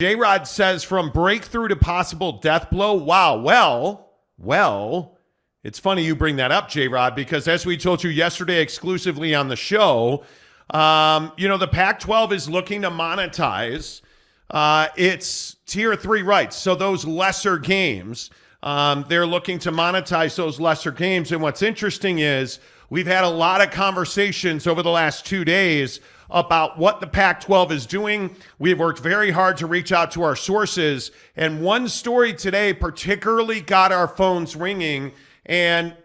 J-Rod says from breakthrough to possible death blow. Wow. Well, it's funny you bring that up, J-Rod, because as we told you yesterday exclusively on the show, the Pac-12 is looking to monetize its Tier 3 rights. So those lesser games, they're looking to monetize those lesser games. And what's interesting is we've had a lot of conversations over the last 2 days about what the Pac-12 is doing. We've worked very hard to reach out to our sources. And one story today particularly got our phones ringing and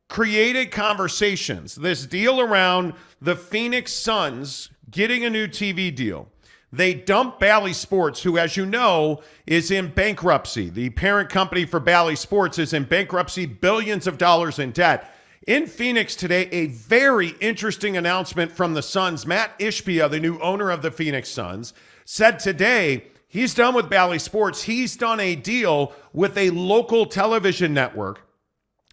created conversations. This deal around the Phoenix Suns getting a new TV deal. They dumped Bally Sports, who, as you know, is in bankruptcy. The parent company for Bally Sports is in bankruptcy, billions of dollars in debt. In Phoenix today, a very interesting announcement from the Suns. Matt Ishbia, the new owner of the Phoenix Suns, said today he's done with Bally Sports. He's done a deal with a local television network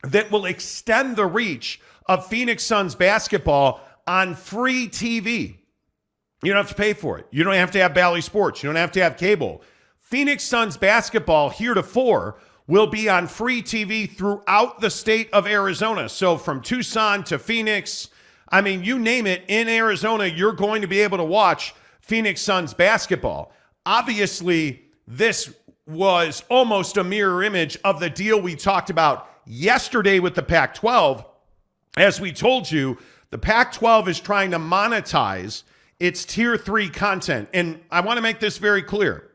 that will extend the reach of Phoenix Suns basketball on free TV. You don't have to pay for it. You don't have to have Bally Sports. You don't have to have cable. Phoenix Suns basketball heretofore will be on free TV throughout the state of Arizona. So from Tucson to Phoenix, I mean, you name it, in Arizona, you're going to be able to watch Phoenix Suns basketball. Obviously, this was almost a mirror image of the deal we talked about yesterday with the Pac-12. As we told you, the Pac-12 is trying to monetize its Tier 3 content. And I want to make this very clear.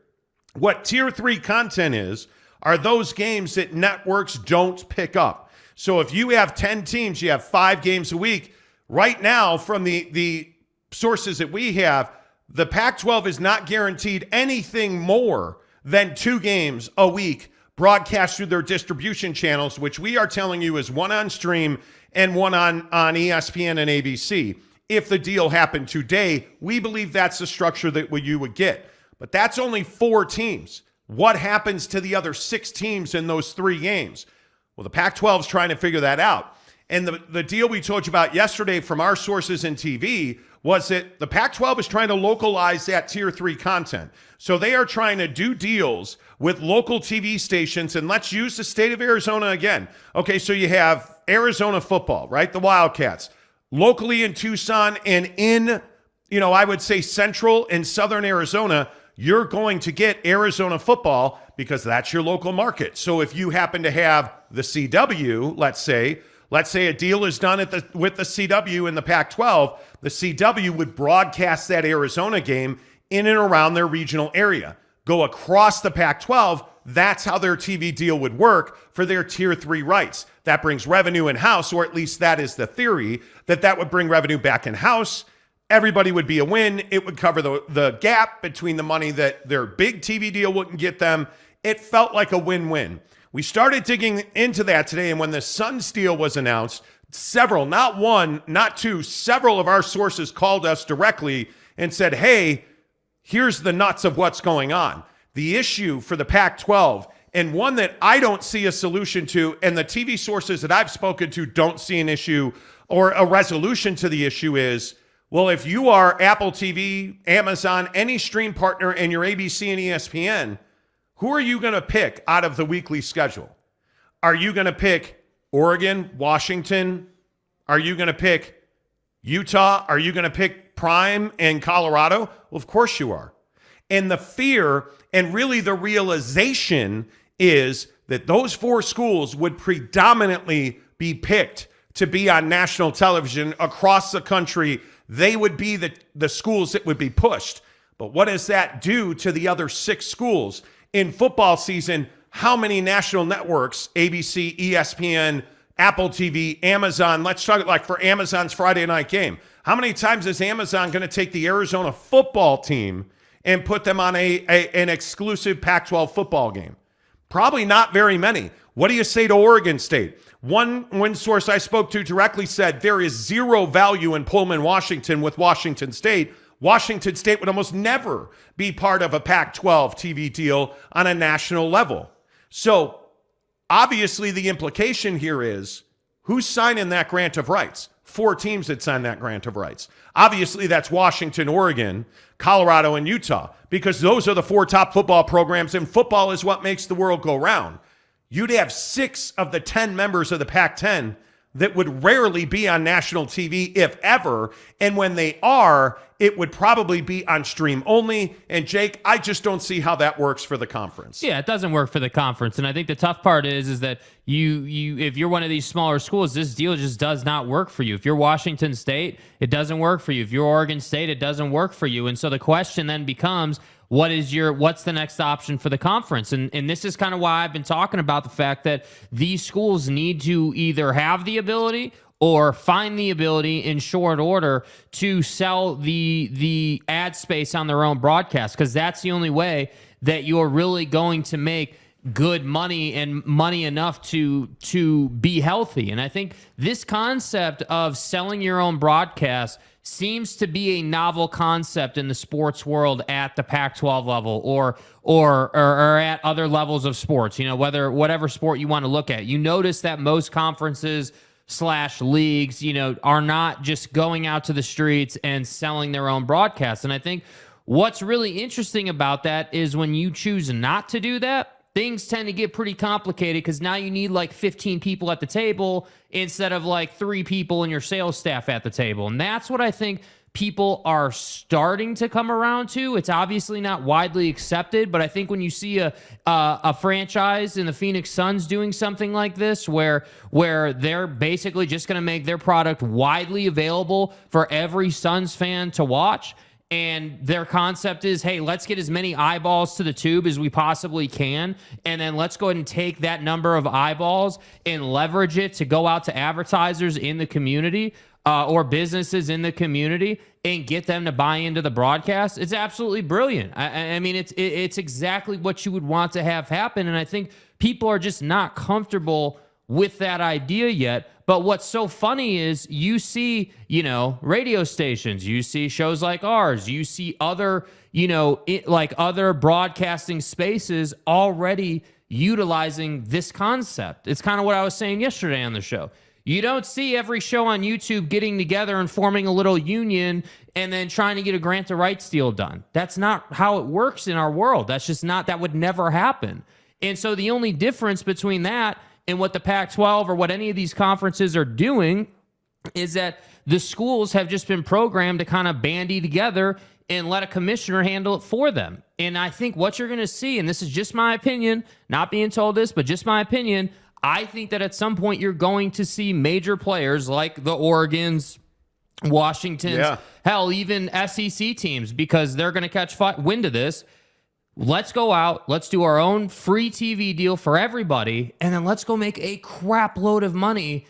What Tier 3 content is are those games that networks don't pick up. So if you have 10 teams, you have 5 games a week. Right now, from the sources that we have, the Pac-12 is not guaranteed anything more than 2 games a week broadcast through their distribution channels, which we are telling you is one on stream and one on ESPN and ABC. If the deal happened today, we believe that's the structure that you would get. But that's only 4 teams. What happens to the other 6 teams in those 3 games? Well, the Pac-12 is trying to figure that out. And the deal we told you about yesterday from our sources in TV was that the Pac-12 is trying to localize that Tier 3 content. So they are trying to do deals with local TV stations. And let's use the state of Arizona again. Okay, so you have Arizona football, right? The Wildcats. Locally in Tucson and in, I would say central and southern Arizona, you're going to get Arizona football because that's your local market. So if you happen to have the CW, let's say a deal is done with the CW in the Pac-12, the CW would broadcast that Arizona game in and around their regional area. Go across the Pac-12, that's how their TV deal would work for their Tier 3 rights. That brings revenue in-house, or at least that is the theory, that would bring revenue back in-house. Everybody would be a win. It would cover the gap between the money that their big TV deal wouldn't get them. It felt like a win-win. We started digging into that today, and when the Suns deal was announced, several, not one, not two, several of our sources called us directly and said, hey, here's the nuts of what's going on. The issue for the Pac-12, and one that I don't see a solution to, and the TV sources that I've spoken to don't see an issue or a resolution to the issue is, well, if you are Apple TV, Amazon, any stream partner, and you're ABC and ESPN, who are you going to pick out of the weekly schedule? Are you going to pick Oregon, Washington? Are you going to pick Utah? Are you going to pick Prime and Colorado? Well, of course you are. And the fear and really the realization is that those 4 schools would predominantly be picked to be on national television across the country. They would be the schools that would be pushed. But what does that do to the other 6 schools? In football season, how many national networks, ABC, ESPN, Apple TV, Amazon, let's talk like for Amazon's Friday night game. How many times is Amazon going to take the Arizona football team and put them on an exclusive Pac-12 football game? Probably not very many. What do you say to Oregon State? One source I spoke to directly said there is 0 value in Pullman, Washington with Washington State. Washington State would almost never be part of a Pac-12 TV deal on a national level. So obviously the implication here is who's signing that grant of rights? 4 teams that signed that grant of rights. Obviously, that's Washington, Oregon, Colorado, and Utah, because those are the 4 top football programs, and football is what makes the world go round. You'd have 6 of the 10 members of the Pac-10 that would rarely be on national TV, if ever. And when they are, it would probably be on stream only. And Jake, I just don't see how that works for the conference. Yeah, it doesn't work for the conference. And I think the tough part is that you if you're one of these smaller schools, this deal just does not work for you. If you're Washington State, it doesn't work for you. If you're Oregon State, it doesn't work for you. And so the question then becomes, what's the next option for the conference? And this is kind of why I've been talking about the fact that these schools need to either have the ability or find the ability in short order to sell the ad space on their own broadcast, because that's the only way that you're really going to make good money and money enough to be healthy. And I think this concept of selling your own broadcast seems to be a novel concept in the sports world at the Pac-12 level or at other levels of sports, whatever sport you want to look at. You notice that most conferences / leagues, are not just going out to the streets and selling their own broadcasts. And I think what's really interesting about that is when you choose not to do that, things tend to get pretty complicated, because now you need like 15 people at the table instead of like 3 people in your sales staff at the table. And that's what I think people are starting to come around to. It's obviously not widely accepted, but I think when you see a franchise in the Phoenix Suns doing something like this, where they're basically just going to make their product widely available for every Suns fan to watch, and their concept is, hey, let's get as many eyeballs to the tube as we possibly can, and then let's go ahead and take that number of eyeballs and leverage it to go out to advertisers in the community or businesses in the community and get them to buy into the broadcast. It's absolutely brilliant. I mean, it's exactly what you would want to have happen, and I think people are just not comfortable with that idea yet. But what's so funny is you see, radio stations, you see shows like ours, you see other, other broadcasting spaces already utilizing this concept. It's kind of what I was saying yesterday on the show. You don't see every show on YouTube getting together and forming a little union and then trying to get a grant of rights deal done. That's not how it works in our world. That would never happen. And so the only difference between that and what the Pac-12 or what any of these conferences are doing is that the schools have just been programmed to kind of bandy together and let a commissioner handle it for them. And I think what you're going to see, and this is just my opinion, not being told this, but just my opinion, I think that at some point you're going to see major players like the Oregons, Washingtons, hell, even SEC teams, because they're going to catch wind of this. Let's go out, let's do our own free TV deal for everybody, and then let's go make a crap load of money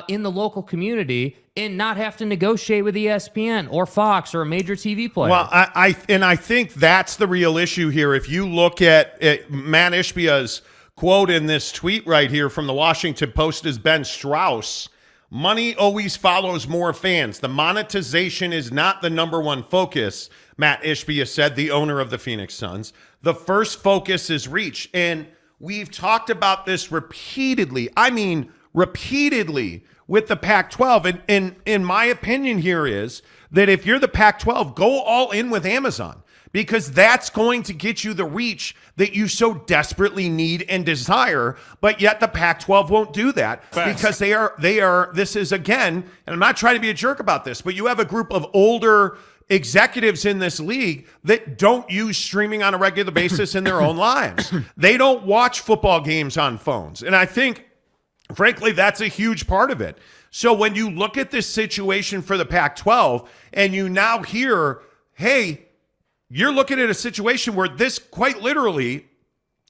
in the local community and not have to negotiate with ESPN or Fox or a major TV player. Well, I think that's the real issue here. If you look at Matt Ishbia's quote in this tweet right here from the Washington Post is Ben Strauss, money always follows more fans. The monetization is not the number one focus, Matt Ishbia said, the owner of the Phoenix Suns. The first focus is reach. And we've talked about this repeatedly. I mean, repeatedly with the Pac-12. And in my opinion here is that if you're the Pac-12, go all in with Amazon, because that's going to get you the reach that you so desperately need and desire. But yet the Pac-12 won't do that because they are, this is again, and I'm not trying to be a jerk about this, but you have a group of older executives in this league that don't use streaming on a regular basis in their own lives. They don't watch football games on phones. And I think, frankly, that's a huge part of it. So when you look at this situation for the Pac-12 and you now hear, hey, you're looking at a situation where this quite literally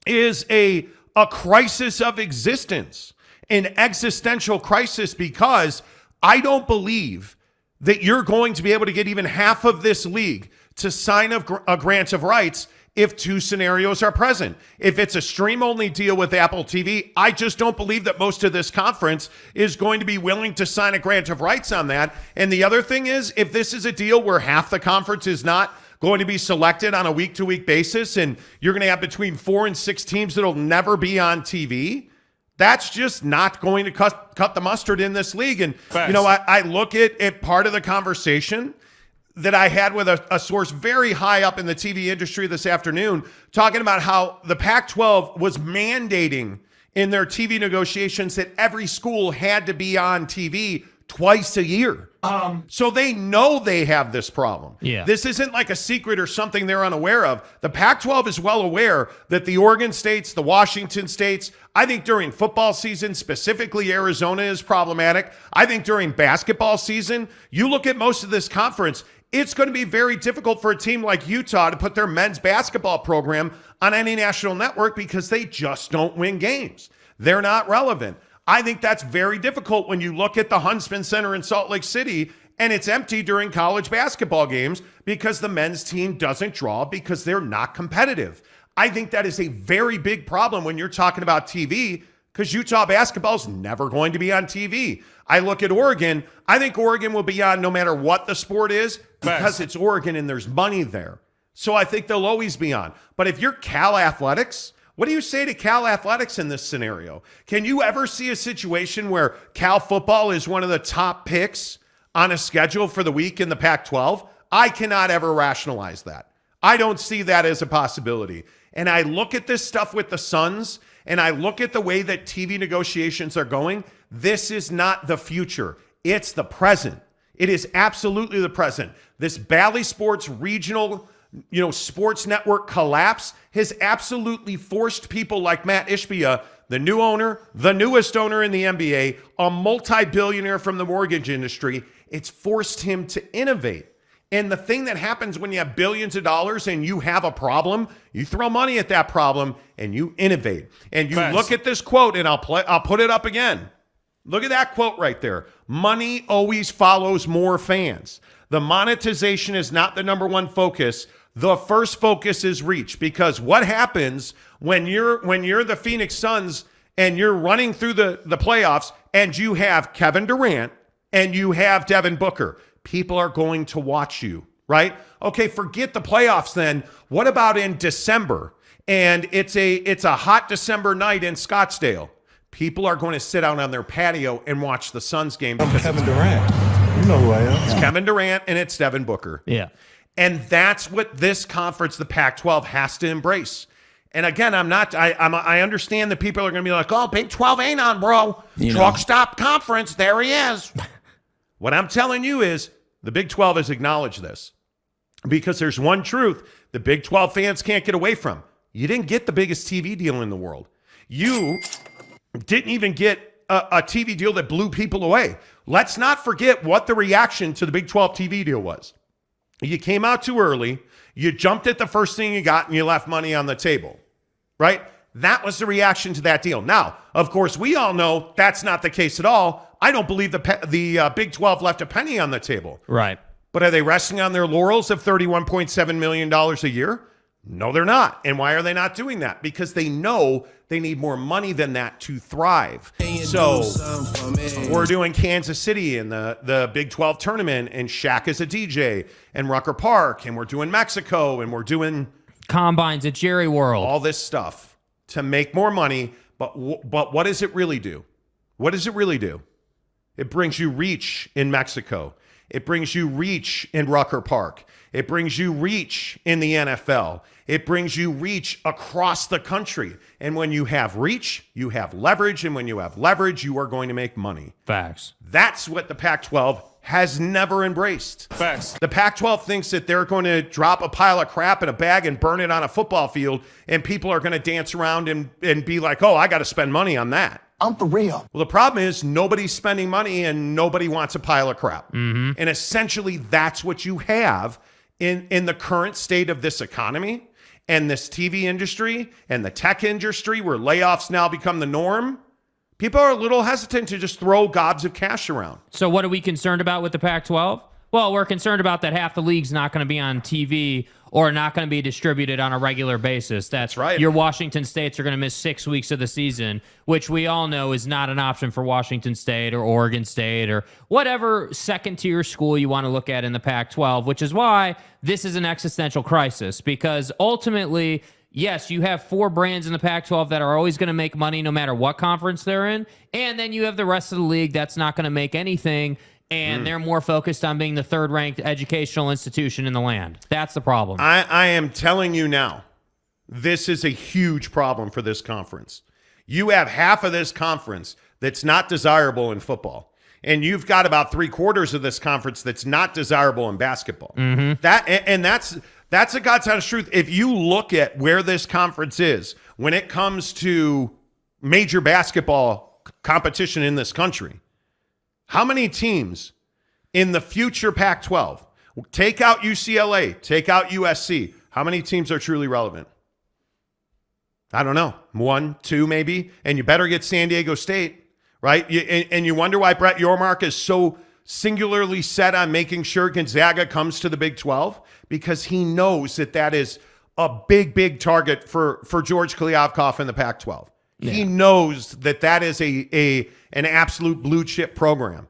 is a crisis of existence, an existential crisis, because I don't believe that you're going to be able to get even half of this league to sign a grant of rights if 2 scenarios are present. If it's a stream-only deal with Apple TV, I just don't believe that most of this conference is going to be willing to sign a grant of rights on that. And the other thing is, if this is a deal where half the conference is not going to be selected on a week-to-week basis and you're going to have between 4 and 6 teams that'll never be on TV, That's just not going to cut the mustard in this league. And, I look at part of the conversation that I had with a source very high up in the TV industry this afternoon, talking about how the Pac-12 was mandating in their TV negotiations that every school had to be on TV twice a year. So they know they have this problem. Yeah. This isn't like a secret or something they're unaware of. The Pac-12 is well aware that the Oregon states, the Washington states, I think during football season, specifically Arizona is problematic. I think during basketball season, you look at most of this conference, it's going to be very difficult for a team like Utah to put their men's basketball program on any national network because they just don't win games. They're not relevant. I think that's very difficult when you look at the Huntsman Center in Salt Lake City and it's empty during college basketball games because the men's team doesn't draw because they're not competitive. I think that is a very big problem when you're talking about TV because Utah basketball is never going to be on TV. I look at Oregon. I think Oregon will be on no matter what the sport is because it's Oregon and there's money there. So I think they'll always be on. But if you're Cal Athletics, what do you say to Cal Athletics in this scenario? Can you ever see a situation where Cal football is one of the top picks on a schedule for the week in the Pac-12? I cannot ever rationalize that. I don't see that as a possibility. And I look at this stuff with the Suns, and I look at the way that TV negotiations are going. This is not the future. It's the present. It is absolutely the present. This Bally Sports regional, sports network collapse has absolutely forced people like Matt Ishbia, the new owner, the newest owner in the NBA, a multi-billionaire from the mortgage industry. It's forced him to innovate. And the thing that happens when you have billions of dollars and you have a problem, you throw money at that problem and you innovate. And you look at this quote, and I'll put it up again. Look at that quote right there. Money always follows more fans. The monetization is not the number one focus. The first focus is reach, because what happens when you're the Phoenix Suns and you're running through the playoffs and you have Kevin Durant and you have Devin Booker, people are going to watch you, right? Okay, forget the playoffs then. What about in December? And it's a hot December night in Scottsdale. People are going to sit out on their patio and watch the Suns game. I'm Kevin Durant. You know who I am. It's Kevin Durant and it's Devin Booker. Yeah. And that's what this conference, the Pac-12, has to embrace. And again, I understand that people are going to be like, oh, Big 12 ain't on, bro. Truck stop conference, there he is. What I'm telling you is the Big 12 has acknowledged this, because there's one truth the Big 12 fans can't get away from. You didn't get the biggest TV deal in the world. You didn't even get a TV deal that blew people away. Let's not forget what the reaction to the Big 12 TV deal was. You came out too early, you jumped at the first thing you got, and you left money on the table, right? That was the reaction to that deal. Now, of course, we all know that's not the case at all. I don't believe the Big 12 left a penny on the table. Right. But are they resting on their laurels of $31.7 million a year? No, they're not. And why are they not doing that? Because they know they need more money than that to thrive. So we're doing Kansas City in the Big 12 tournament, and Shaq is a DJ, and Rucker Park, and we're doing Mexico, and we're doing combines at Jerry World. All this stuff to make more money. But what does it really do? What does it really do? It brings you reach in Mexico. It brings you reach in Rucker Park. It brings you reach in the NFL. It brings you reach across the country. And when you have reach, you have leverage. And when you have leverage, you are going to make money. Facts. That's what the Pac-12 has never embraced. Facts. The Pac-12 thinks that they're going to drop a pile of crap in a bag and burn it on a football field, and people are going to dance around and be like, oh, I got to spend money on that. I'm for real. Well, the problem is nobody's spending money and nobody wants a pile of crap. Mm-hmm. And essentially that's what you have in the current state of this economy and this TV industry and the tech industry, where layoffs now become the norm. People are a little hesitant to just throw gobs of cash around. So what are we concerned about with the Pac-12? Well, we're concerned about that half the league's not going to be on TV or not going to be distributed on a regular basis. That's right. Your Washington States are going to miss 6 weeks of the season, which we all know is not an option for Washington State or Oregon State or whatever second-tier school you want to look at in the Pac-12, which is why this is an existential crisis, because ultimately yes, you have 4 brands in the Pac-12 that are always going to make money no matter what conference they're in, and then you have the rest of the league that's not going to make anything, and they're more focused on being the third-ranked educational institution in the land. That's the problem. I am telling you now, this is a huge problem for this conference. You have half of this conference that's not desirable in football. And you've got about 3/4 of this conference that's not desirable in basketball. That's a God's honest truth. If you look at where this conference is when it comes to major basketball competition in this country, how many teams in the future Pac-12, take out UCLA, take out USC, how many teams are truly relevant? I don't know. 1, 2 maybe. And you better get San Diego State. Right? And you wonder why Brett Yormark is so singularly set on making sure Gonzaga comes to the Big 12, because he knows that is a big, big target for George Kliavkoff in the Pac-12. Yeah. He knows that is an absolute blue chip program.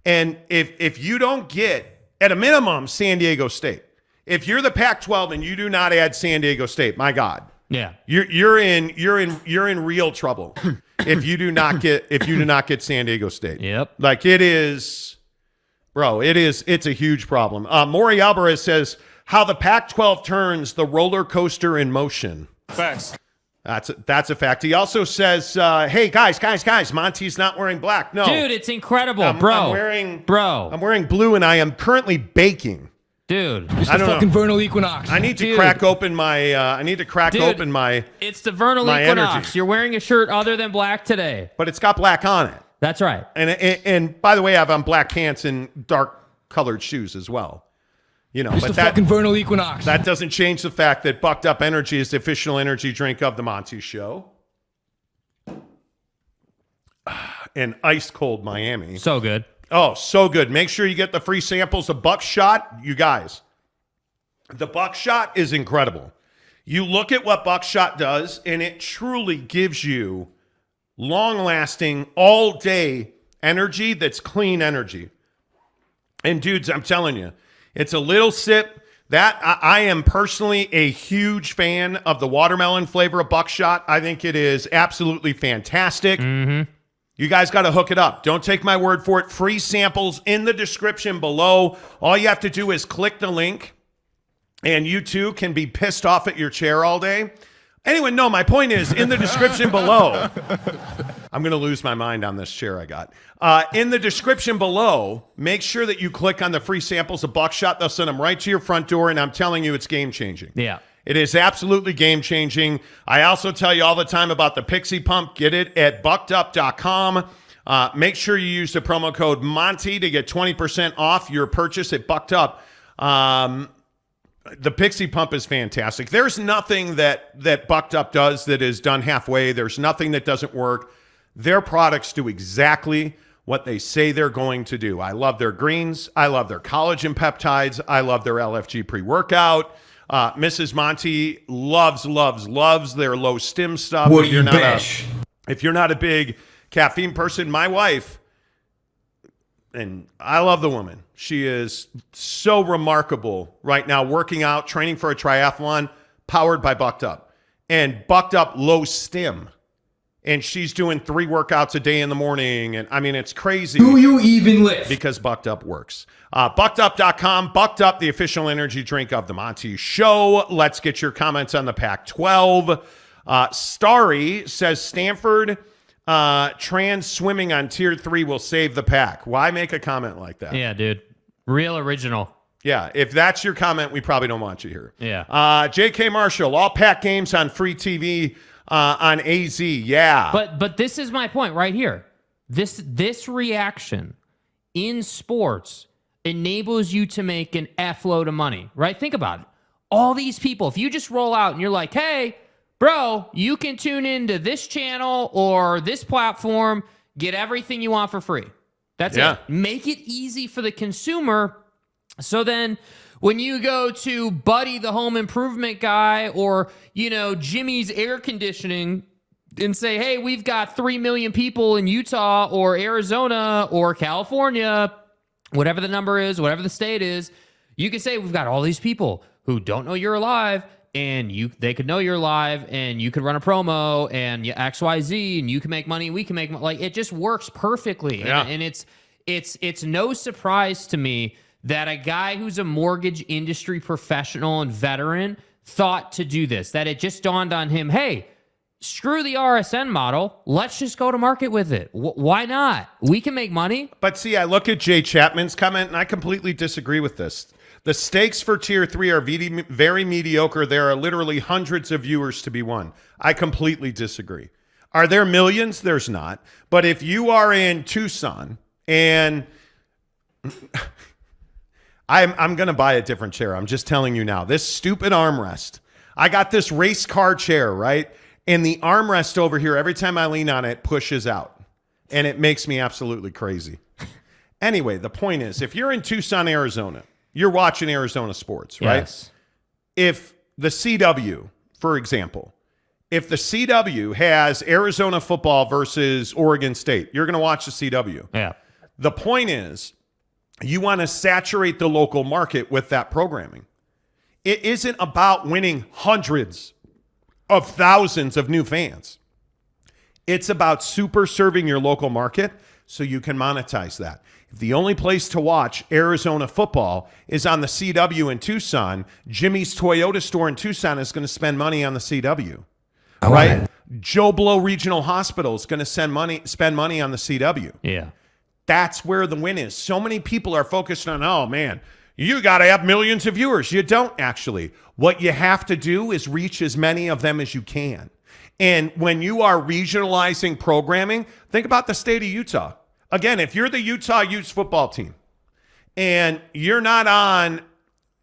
And if you don't get, at a minimum, San Diego State, if you're the Pac-12 and you do not add San Diego State, my God. Yeah. You're in real trouble if you do not get San Diego State. Yep. Like it's a huge problem. Maury Alvarez says how the Pac-12 turns the roller coaster in motion. Facts. That's a fact. He also says, hey guys, Monty's not wearing black. No. Dude, it's incredible, I'm wearing blue, and I am currently baking. Dude, it's the fucking vernal equinox. I need to crack open my. It's the vernal equinox. Energy. You're wearing a shirt other than black today, but it's got black on it. That's right. And by the way, I have on black pants and dark colored shoes as well. You know, it's the fucking vernal equinox. That doesn't change the fact that Bucked Up Energy is the official energy drink of the Monty Show. And ice cold Miami. So good. Oh, so good. Make sure you get the free samples of Buckshot. You guys, the Buckshot is incredible. You look at what Buckshot does, and it truly gives you long-lasting, all-day energy that's clean energy. And dudes, I'm telling you, it's a little sip. That I am personally a huge fan of the watermelon flavor of Buckshot. I think it is absolutely fantastic. Mm-hmm. You guys got to hook it up. Don't take my word for it. Free samples in the description below. All you have to do is click the link, and you too can be pissed off at your chair all day. Anyway, no, my point is in the description below. I'm going to lose my mind on this chair I got. In the description below, make sure that you click on the free samples of Buckshot. They'll send them right to your front door, and I'm telling you, it's game-changing. Yeah. It is absolutely game-changing. I also tell you all the time about the Pixie Pump. Get it at buckedup.com. Make sure you use the promo code Monty to get 20% off your purchase at Bucked Up. The Pixie Pump is fantastic. There's nothing that Bucked Up does that is done halfway. There's nothing that doesn't work. Their products do exactly what they say they're going to do. I love their greens. I love their collagen peptides. I love their LFG pre-workout. Mrs. Monty loves their low stim stuff. If you're not a big caffeine person, my wife, and I love the woman. She is so remarkable right now, working out, training for a triathlon, powered by Bucked Up. And Bucked Up low stim. And she's doing 3 workouts a day in the morning. And I mean, it's crazy. Do you even lift? Because Bucked Up works. Buckedup.com, Bucked Up, the official energy drink of the Monty Show. Let's get your comments on the Pac-12. Starry says Stanford trans swimming on tier 3 will save the Pac. Why make a comment like that? Yeah, dude. Real original. Yeah, if that's your comment, we probably don't want you here. Yeah. J.K. Marshall, all Pac games on free TV on AZ. Yeah. But this is my point right here. This reaction in sports enables you to make an F load of money, right? Think about it. All these people, if you just roll out and you're like, hey, bro, you can tune into this channel or this platform, get everything you want for free. That's it. Make it easy for the consumer. So then when you go to Buddy, the home improvement guy, or, Jimmy's air conditioning and say, hey, we've got 3 million people in Utah or Arizona or California, whatever the number is, whatever the state is, you can say we've got all these people who don't know you're alive, and they could know you're live, and you could run a promo, and XYZ, and you can make money, we can make money. Like, it just works perfectly. Yeah. And it's no surprise to me that a guy who's a mortgage industry professional and veteran thought to do this, that it just dawned on him, hey, screw the RSN model. Let's just go to market with it. Why not? We can make money. But see, I look at Jay Chapman's comment, and I completely disagree with this. The stakes for Tier 3 are very mediocre. There are literally hundreds of viewers to be won. I completely disagree. Are there millions? There's not. But if you are in Tucson, and I'm going to buy a different chair. I'm just telling you now. This stupid armrest. I got this race car chair, right? And the armrest over here, every time I lean on it, pushes out. And it makes me absolutely crazy. Anyway, the point is, if you're in Tucson, Arizona, you're watching Arizona sports, right? Yes. If the CW, for example, if the CW has Arizona football versus Oregon State, you're going to watch the CW. Yeah. The point is, you want to saturate the local market with that programming. It isn't about winning hundreds of thousands of new fans. It's about super serving your local market so you can monetize that. If the only place to watch Arizona football is on the CW in Tucson, Jimmy's Toyota store in Tucson is going to spend money on the CW. Right? Joe Blow Regional Hospital is going to spend money on the CW. Yeah. That's where the win is. So many people are focused on, oh man, you got to have millions of viewers. You don't actually. What you have to do is reach as many of them as you can. And when you are regionalizing programming, think about the state of Utah. Again, if you're the Utah Utes football team and you're not on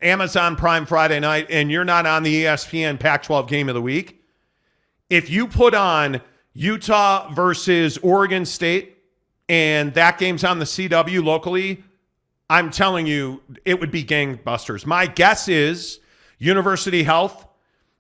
Amazon Prime Friday night and you're not on the ESPN Pac-12 game of the week, if you put on Utah versus Oregon State and that game's on the CW locally, I'm telling you, it would be gangbusters. My guess is University Health,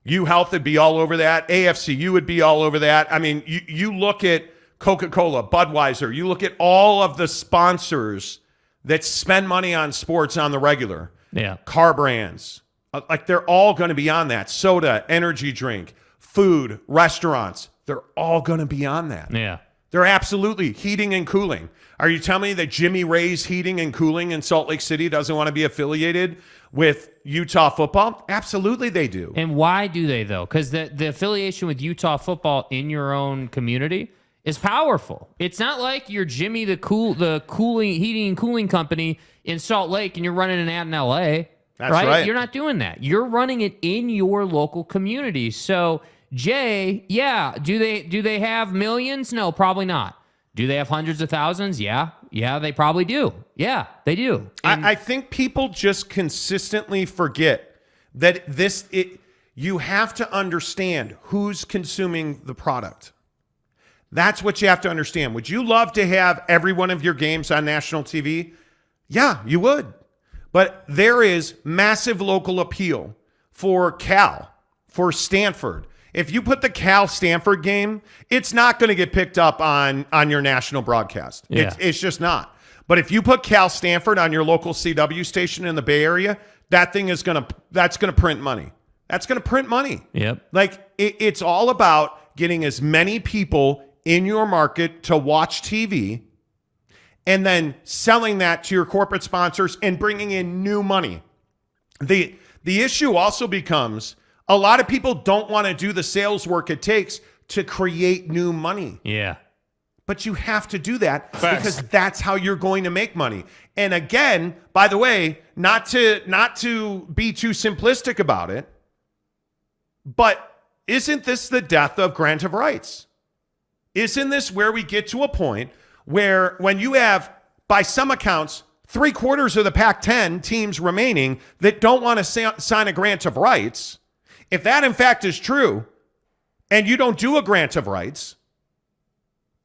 UHealth would be all over that. AFCU would be all over that. I mean, you look at Coca-Cola, Budweiser, you look at all of the sponsors that spend money on sports on the regular. Yeah. Car brands. Like, they're all going to be on that. Soda, energy drink, food, restaurants. They're all going to be on that. Yeah. They're absolutely heating and cooling. Are you telling me that Jimmy Ray's Heating and Cooling in Salt Lake City doesn't want to be affiliated with Utah football? Absolutely they do. And why do they, though? Because the affiliation with Utah football in your own community is powerful. It's not like you're Jimmy the cooling heating and cooling company in Salt Lake and you're running an ad in LA. That's right. You're not doing that. You're running it in your local community. So, Jay, yeah, do they have millions? No, probably not. Do they have hundreds of thousands? Yeah, they probably do. Yeah, they do. I think people just consistently forget that you have to understand who's consuming the product. That's what you have to understand. Would you love to have every one of your games on national TV? Yeah, you would. But there is massive local appeal for Cal, for Stanford. If you put the Cal-Stanford game, it's not going to get picked up on your national broadcast. Yeah. It's just not. But if you put Cal-Stanford on your local CW station in the Bay Area, that's going to print money. That's going to print money. Yep. Like, it's all about getting as many people in your market to watch TV and then selling that to your corporate sponsors and bringing in new money. The issue also becomes a lot of people don't want to do the sales work it takes to create new money. Yeah. But you have to do that because that's how you're going to make money. And again, by the way, not to be too simplistic about it, but isn't this the death of grant of rights? Isn't this where we get to a point where when you have, by some accounts, 3/4 of the Pac-10 teams remaining that don't want to sign a grant of rights, if that in fact is true, and you don't do a grant of rights,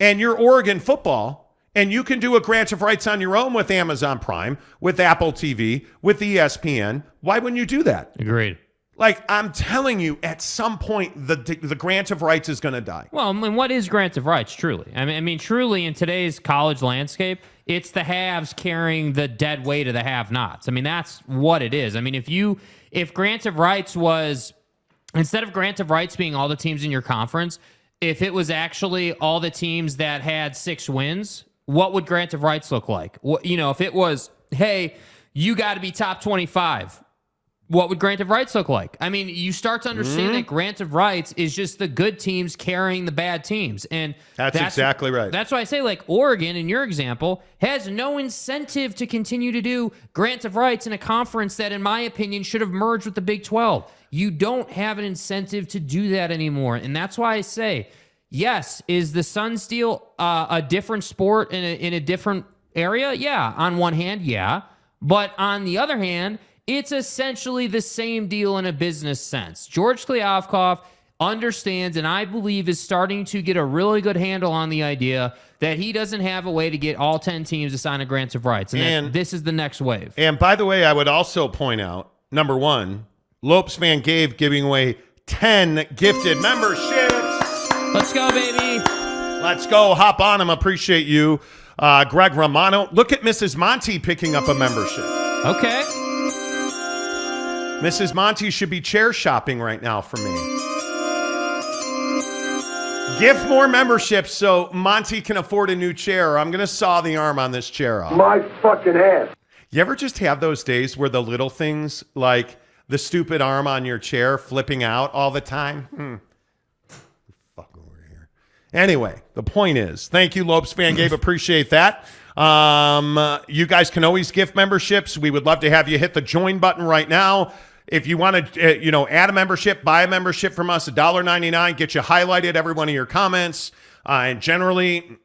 and you're Oregon football, and you can do a grant of rights on your own with Amazon Prime, with Apple TV, with ESPN, why wouldn't you do that? Agreed. Like, I'm telling you, at some point, the grant of rights is going to die. Well, I mean, what is grant of rights, truly? I mean, truly, in today's college landscape, it's the haves carrying the dead weight of the have-nots. I mean, that's what it is. I mean, if grant of rights was instead of grant of rights being all the teams in your conference, if it was actually all the teams that had 6 wins, what would grant of rights look like? If it was, hey, you got to be top 25, what would grant of rights look like? I mean, you start to understand that grant of rights is just the good teams carrying the bad teams. And that's exactly right. That's why I say, like, Oregon, in your example, has no incentive to continue to do grant of rights in a conference that, in my opinion, should have merged with the Big 12. You don't have an incentive to do that anymore. And that's why I say, yes, is the Suns deal a different sport in a different area? Yeah. On one hand, yeah. But on the other hand, it's essentially the same deal in a business sense. George Kliavkoff understands, and I believe is starting to get a really good handle on the idea that he doesn't have a way to get all 10 teams to sign a grant of rights. And this is the next wave. And by the way, I would also point out, number one, Lopes Man Cave giving away 10 gifted memberships. Let's go, baby. Let's go. Hop on them. Appreciate you. Greg Romano. Look at Mrs. Monty picking up a membership. Okay. Mrs. Monty should be chair shopping right now for me. Give more memberships so Monty can afford a new chair. I'm going to saw the arm on this chair off. My fucking ass. You ever just have those days where the little things, like the stupid arm on your chair flipping out all the time? Fuck over here. Anyway, the point is, thank you, Lopes Fan Gabe. Appreciate that. You guys can always gift memberships. We would love to have you hit the join button right now. If you want to, add a membership, buy a membership from us, $1.99, get you highlighted every one of your comments. And generally,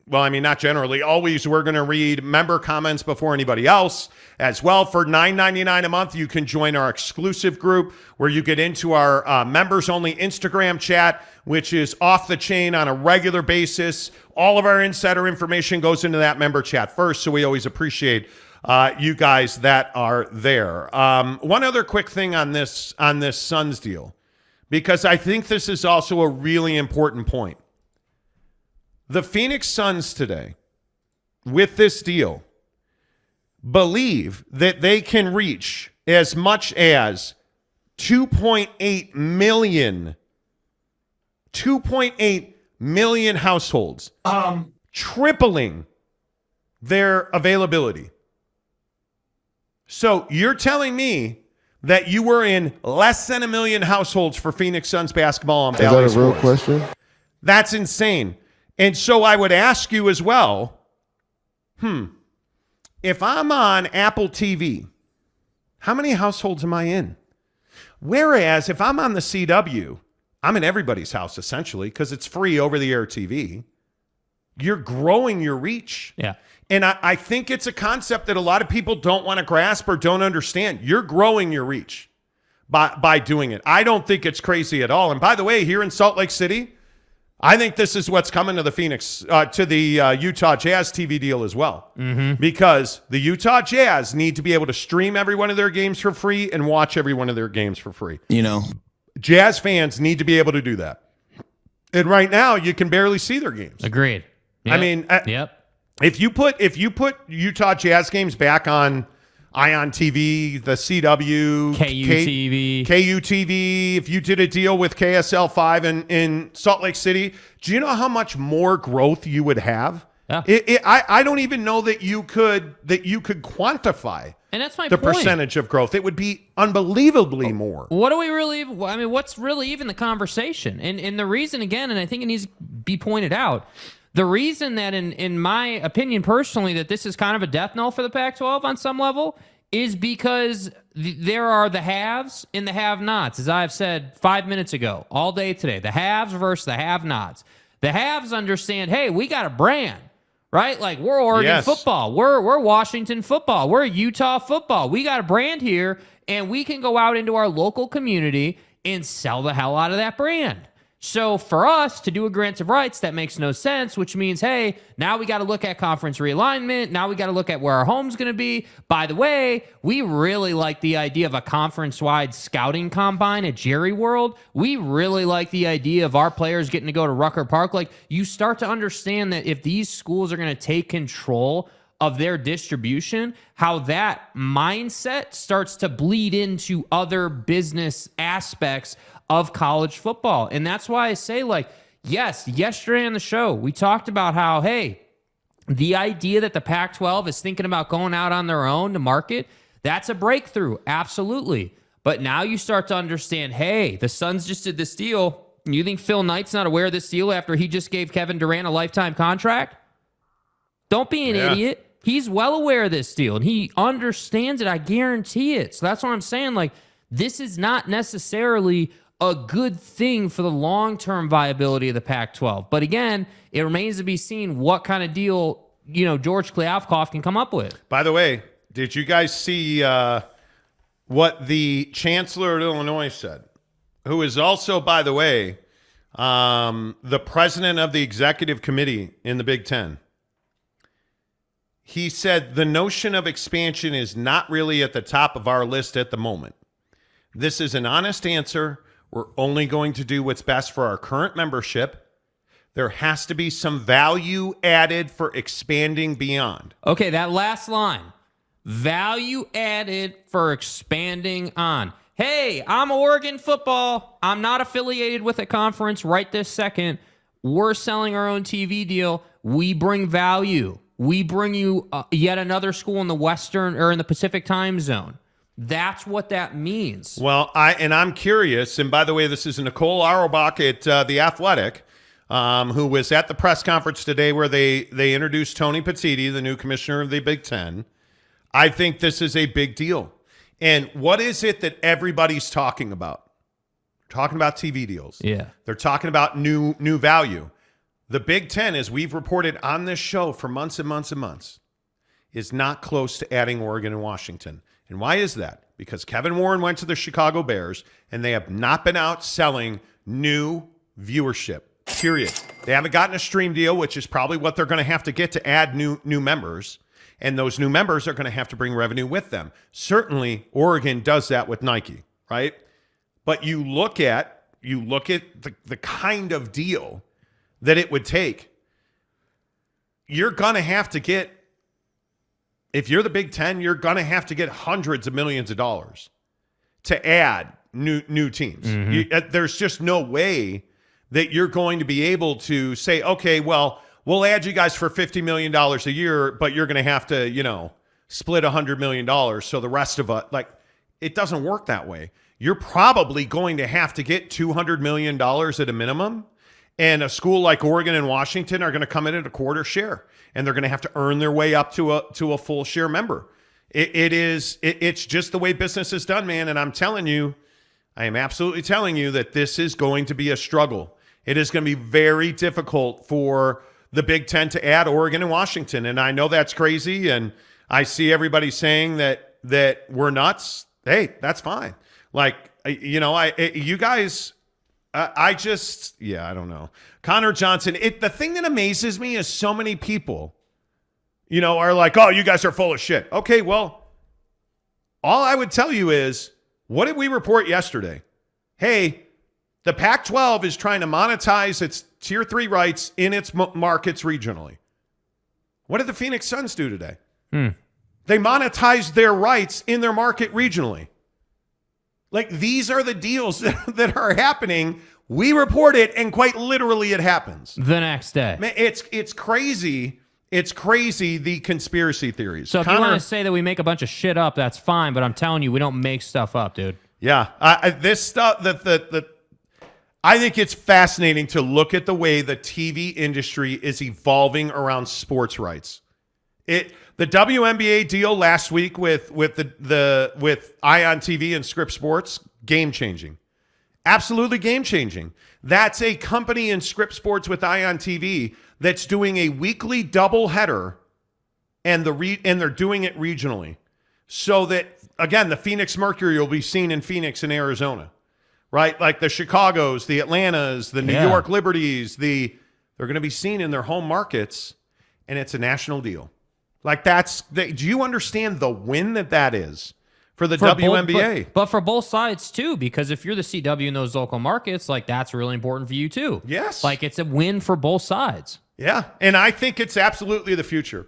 well, I mean, not generally, always we're going to read member comments before anybody else. As well, for $9.99 a month, you can join our exclusive group where you get into our members-only Instagram chat, which is off the chain on a regular basis. All of our insider information goes into that member chat first, so we always appreciate you guys that are there. One other quick thing on this Suns deal, because I think this is also a really important point. The Phoenix Suns today, with this deal, believe that they can reach as much as 2.8 million households, tripling their availability. So you're telling me that you were in less than 1 million households for Phoenix Suns basketball on Valley Is that a real Sports. question? That's insane. And so I would ask you as well, if I'm on Apple TV, how many households am I in? Whereas if I'm on the CW, I'm in everybody's house essentially because it's free over-the-air TV. You're growing your reach. Yeah. And I think it's a concept that a lot of people don't want to grasp or don't understand. You're growing your reach by doing it. I don't think it's crazy at all. And by the way, here in Salt Lake City, I think this is what's coming to the Utah Jazz TV deal as well. Because the Utah Jazz need to be able to stream every one of their games for free and watch every one of their games for free. Jazz fans need to be able to do that. And right now, you can barely see their games. Agreed. Yep. I mean, if you put Utah Jazz games back on Ion TV, the CW, KUTV, if you did a deal with KSL 5 in Salt Lake City, do you know how much more growth you would have? Yeah. I don't even know that you could quantify. And that's my the point. Percentage of growth. It would be unbelievably more. What do we really? I mean, what's really even the conversation? And the reason, again, and I think it needs to be pointed out. The reason that, in my opinion personally, that this is kind of a death knell for the Pac-12 on some level is because there are the haves and the have-nots, as I've said 5 minutes ago, all day today. The haves versus the have-nots. The haves understand, hey, we got a brand, right? Like, we're Oregon football. We're Washington football. We're Utah football. We got a brand here, and we can go out into our local community and sell the hell out of that brand. So for us to do a grant of rights, that makes no sense, which means, hey, now we got to look at conference realignment. Now we got to look at where our home's going to be. By the way, we really like the idea of a conference-wide scouting combine at Jerry World. We really like the idea of our players getting to go to Rucker Park. Like, you start to understand that if these schools are going to take control of their distribution, how that mindset starts to bleed into other business aspects of college football. And that's why I say, like, yes, yesterday on the show, we talked about how, hey, the idea that the Pac-12 is thinking about going out on their own to market, that's a breakthrough. Absolutely. But now you start to understand, hey, the Suns just did this deal. You think Phil Knight's not aware of this deal after he just gave Kevin Durant a lifetime contract? Don't be an idiot. He's well aware of this deal, and he understands it. I guarantee it. So that's what I'm saying. Like, this is not necessarily a good thing for the long-term viability of the Pac-12. But again, it remains to be seen what kind of deal, George Kliavkoff can come up with. By the way, did you guys see what the Chancellor of Illinois said? Who is also, by the way, the president of the executive committee in the Big Ten. He said the notion of expansion is not really at the top of our list at the moment. This is an honest answer. We're only going to do what's best for our current membership. There has to be some value added for expanding beyond. Okay, that last line. Value added for expanding on. Hey, I'm Oregon football. I'm not affiliated with a conference right this second. We're selling our own TV deal. We bring value. We bring you yet another school in the Western or in the Pacific time zone. That's what that means. Well, I'm curious, and by the way, this is Nicole Auerbach at The Athletic, who was at the press conference today where they introduced Tony Petitti, the new commissioner of the Big Ten. I think this is a big deal. And what is it that everybody's talking about? Talking about TV deals. Yeah. They're talking about new value. The Big Ten, as we've reported on this show for months and months and months, is not close to adding Oregon and Washington. And why is that? Because Kevin Warren went to the Chicago Bears, and they have not been out selling new viewership, period. They haven't gotten a stream deal, which is probably what they're going to have to get to add new members. And those new members are going to have to bring revenue with them. Certainly, Oregon does that with Nike, right? But you look at the kind of deal that it would take. You're going to have to get, if you're the Big Ten, you're going to have to get hundreds of millions of dollars to add new teams. Mm-hmm. There's just no way that you're going to be able to say, okay, well, we'll add you guys for $50 million a year, but you're going to have to, split $100 million. So the rest of it, it doesn't work that way. You're probably going to have to get $200 million at a minimum. And a school like Oregon and Washington are going to come in at a quarter share, and they're going to have to earn their way up to a full share member. It's just the way business is done, man. And I'm telling you, I am absolutely telling you that this is going to be a struggle. It is going to be very difficult for the Big Ten to add Oregon and Washington. And I know that's crazy, and I see everybody saying that we're nuts. Hey, that's fine. You guys. I don't know. Connor Johnson, the thing that amazes me is so many people, are like, oh, you guys are full of shit. Okay, well, all I would tell you is, what did we report yesterday? Hey, the Pac-12 is trying to monetize its Tier 3 rights in its markets regionally. What did the Phoenix Suns do today? They monetized their rights in their market regionally. These are the deals that are happening. We report it, and quite literally it happens. The next day. Man, it's crazy. It's crazy, the conspiracy theories. So if you want to say that we make a bunch of shit up, that's fine, but I'm telling you, we don't make stuff up, dude. Yeah. This stuff, I think it's fascinating to look at the way the TV industry is evolving around sports rights. The WNBA deal last week with Ion TV and Scripps Sports, game changing, absolutely game changing. That's a company in Scripps Sports with Ion TV that's doing a weekly doubleheader, and they're doing it regionally, so that again the Phoenix Mercury will be seen in Phoenix and Arizona, right? Like the Chicagos, the Atlantas, the New York Liberties, they're going to be seen in their home markets, and it's a national deal. Do you understand the win that is for the WNBA? But for both sides too, because if you're the CW in those local markets, that's really important for you too. Yes. It's a win for both sides. Yeah. And I think it's absolutely the future.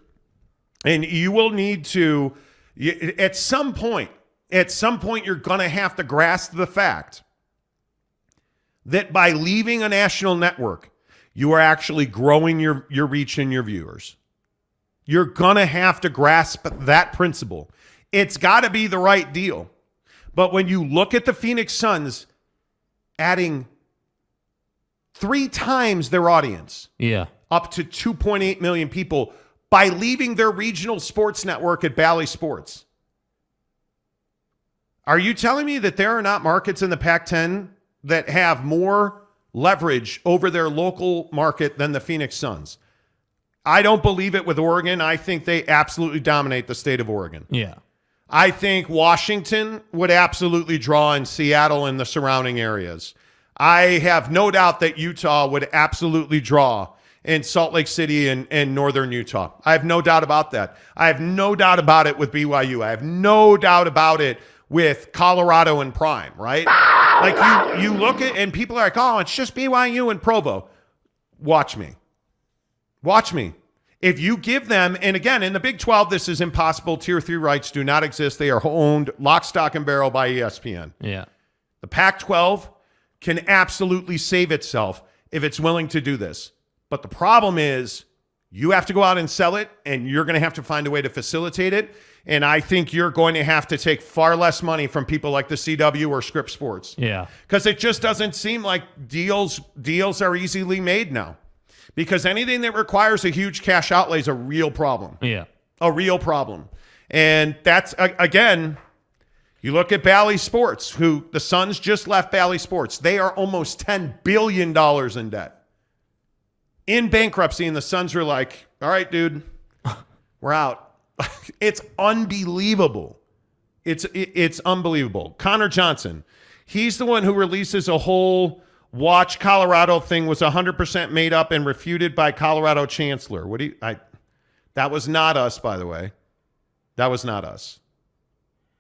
And you will need to, at some point, you're going to have to grasp the fact that by leaving a national network, you are actually growing your reach and your viewers. You're going to have to grasp that principle. It's got to be the right deal. But when you look at the Phoenix Suns adding 3 times their audience, up to 2.8 million people, by leaving their regional sports network at Bally Sports. Are you telling me that there are not markets in the Pac-10 that have more leverage over their local market than the Phoenix Suns? I don't believe it with Oregon. I think they absolutely dominate the state of Oregon. Yeah. I think Washington would absolutely draw in Seattle and the surrounding areas. I have no doubt that Utah would absolutely draw in Salt Lake City and northern Utah. I have no doubt about that. I have no doubt about it with BYU. I have no doubt about it with Colorado and Prime, right? Like you look at, and people are like, oh, it's just BYU and Provo. Watch me. Watch me. If you give them, and again, in the Big 12, this is impossible. Tier 3 rights do not exist. They are owned lock, stock, and barrel by ESPN. Yeah. The Pac-12 can absolutely save itself if it's willing to do this. But the problem is you have to go out and sell it, and you're going to have to find a way to facilitate it. And I think you're going to have to take far less money from people like the CW or Scripps Sports. Yeah. Because it just doesn't seem like deals are easily made now. Because anything that requires a huge cash outlay is a real problem. Yeah. A real problem. And that's, again, you look at Bally Sports, who the Suns just left Bally Sports. They are almost $10 billion in debt. In bankruptcy, and the Suns were like, all right, dude, we're out. It's unbelievable. It's unbelievable. Connor Johnson, he's the one who releases a whole watch Colorado thing was 100% made up and refuted by Colorado Chancellor. That was not us, by the way. That was not us.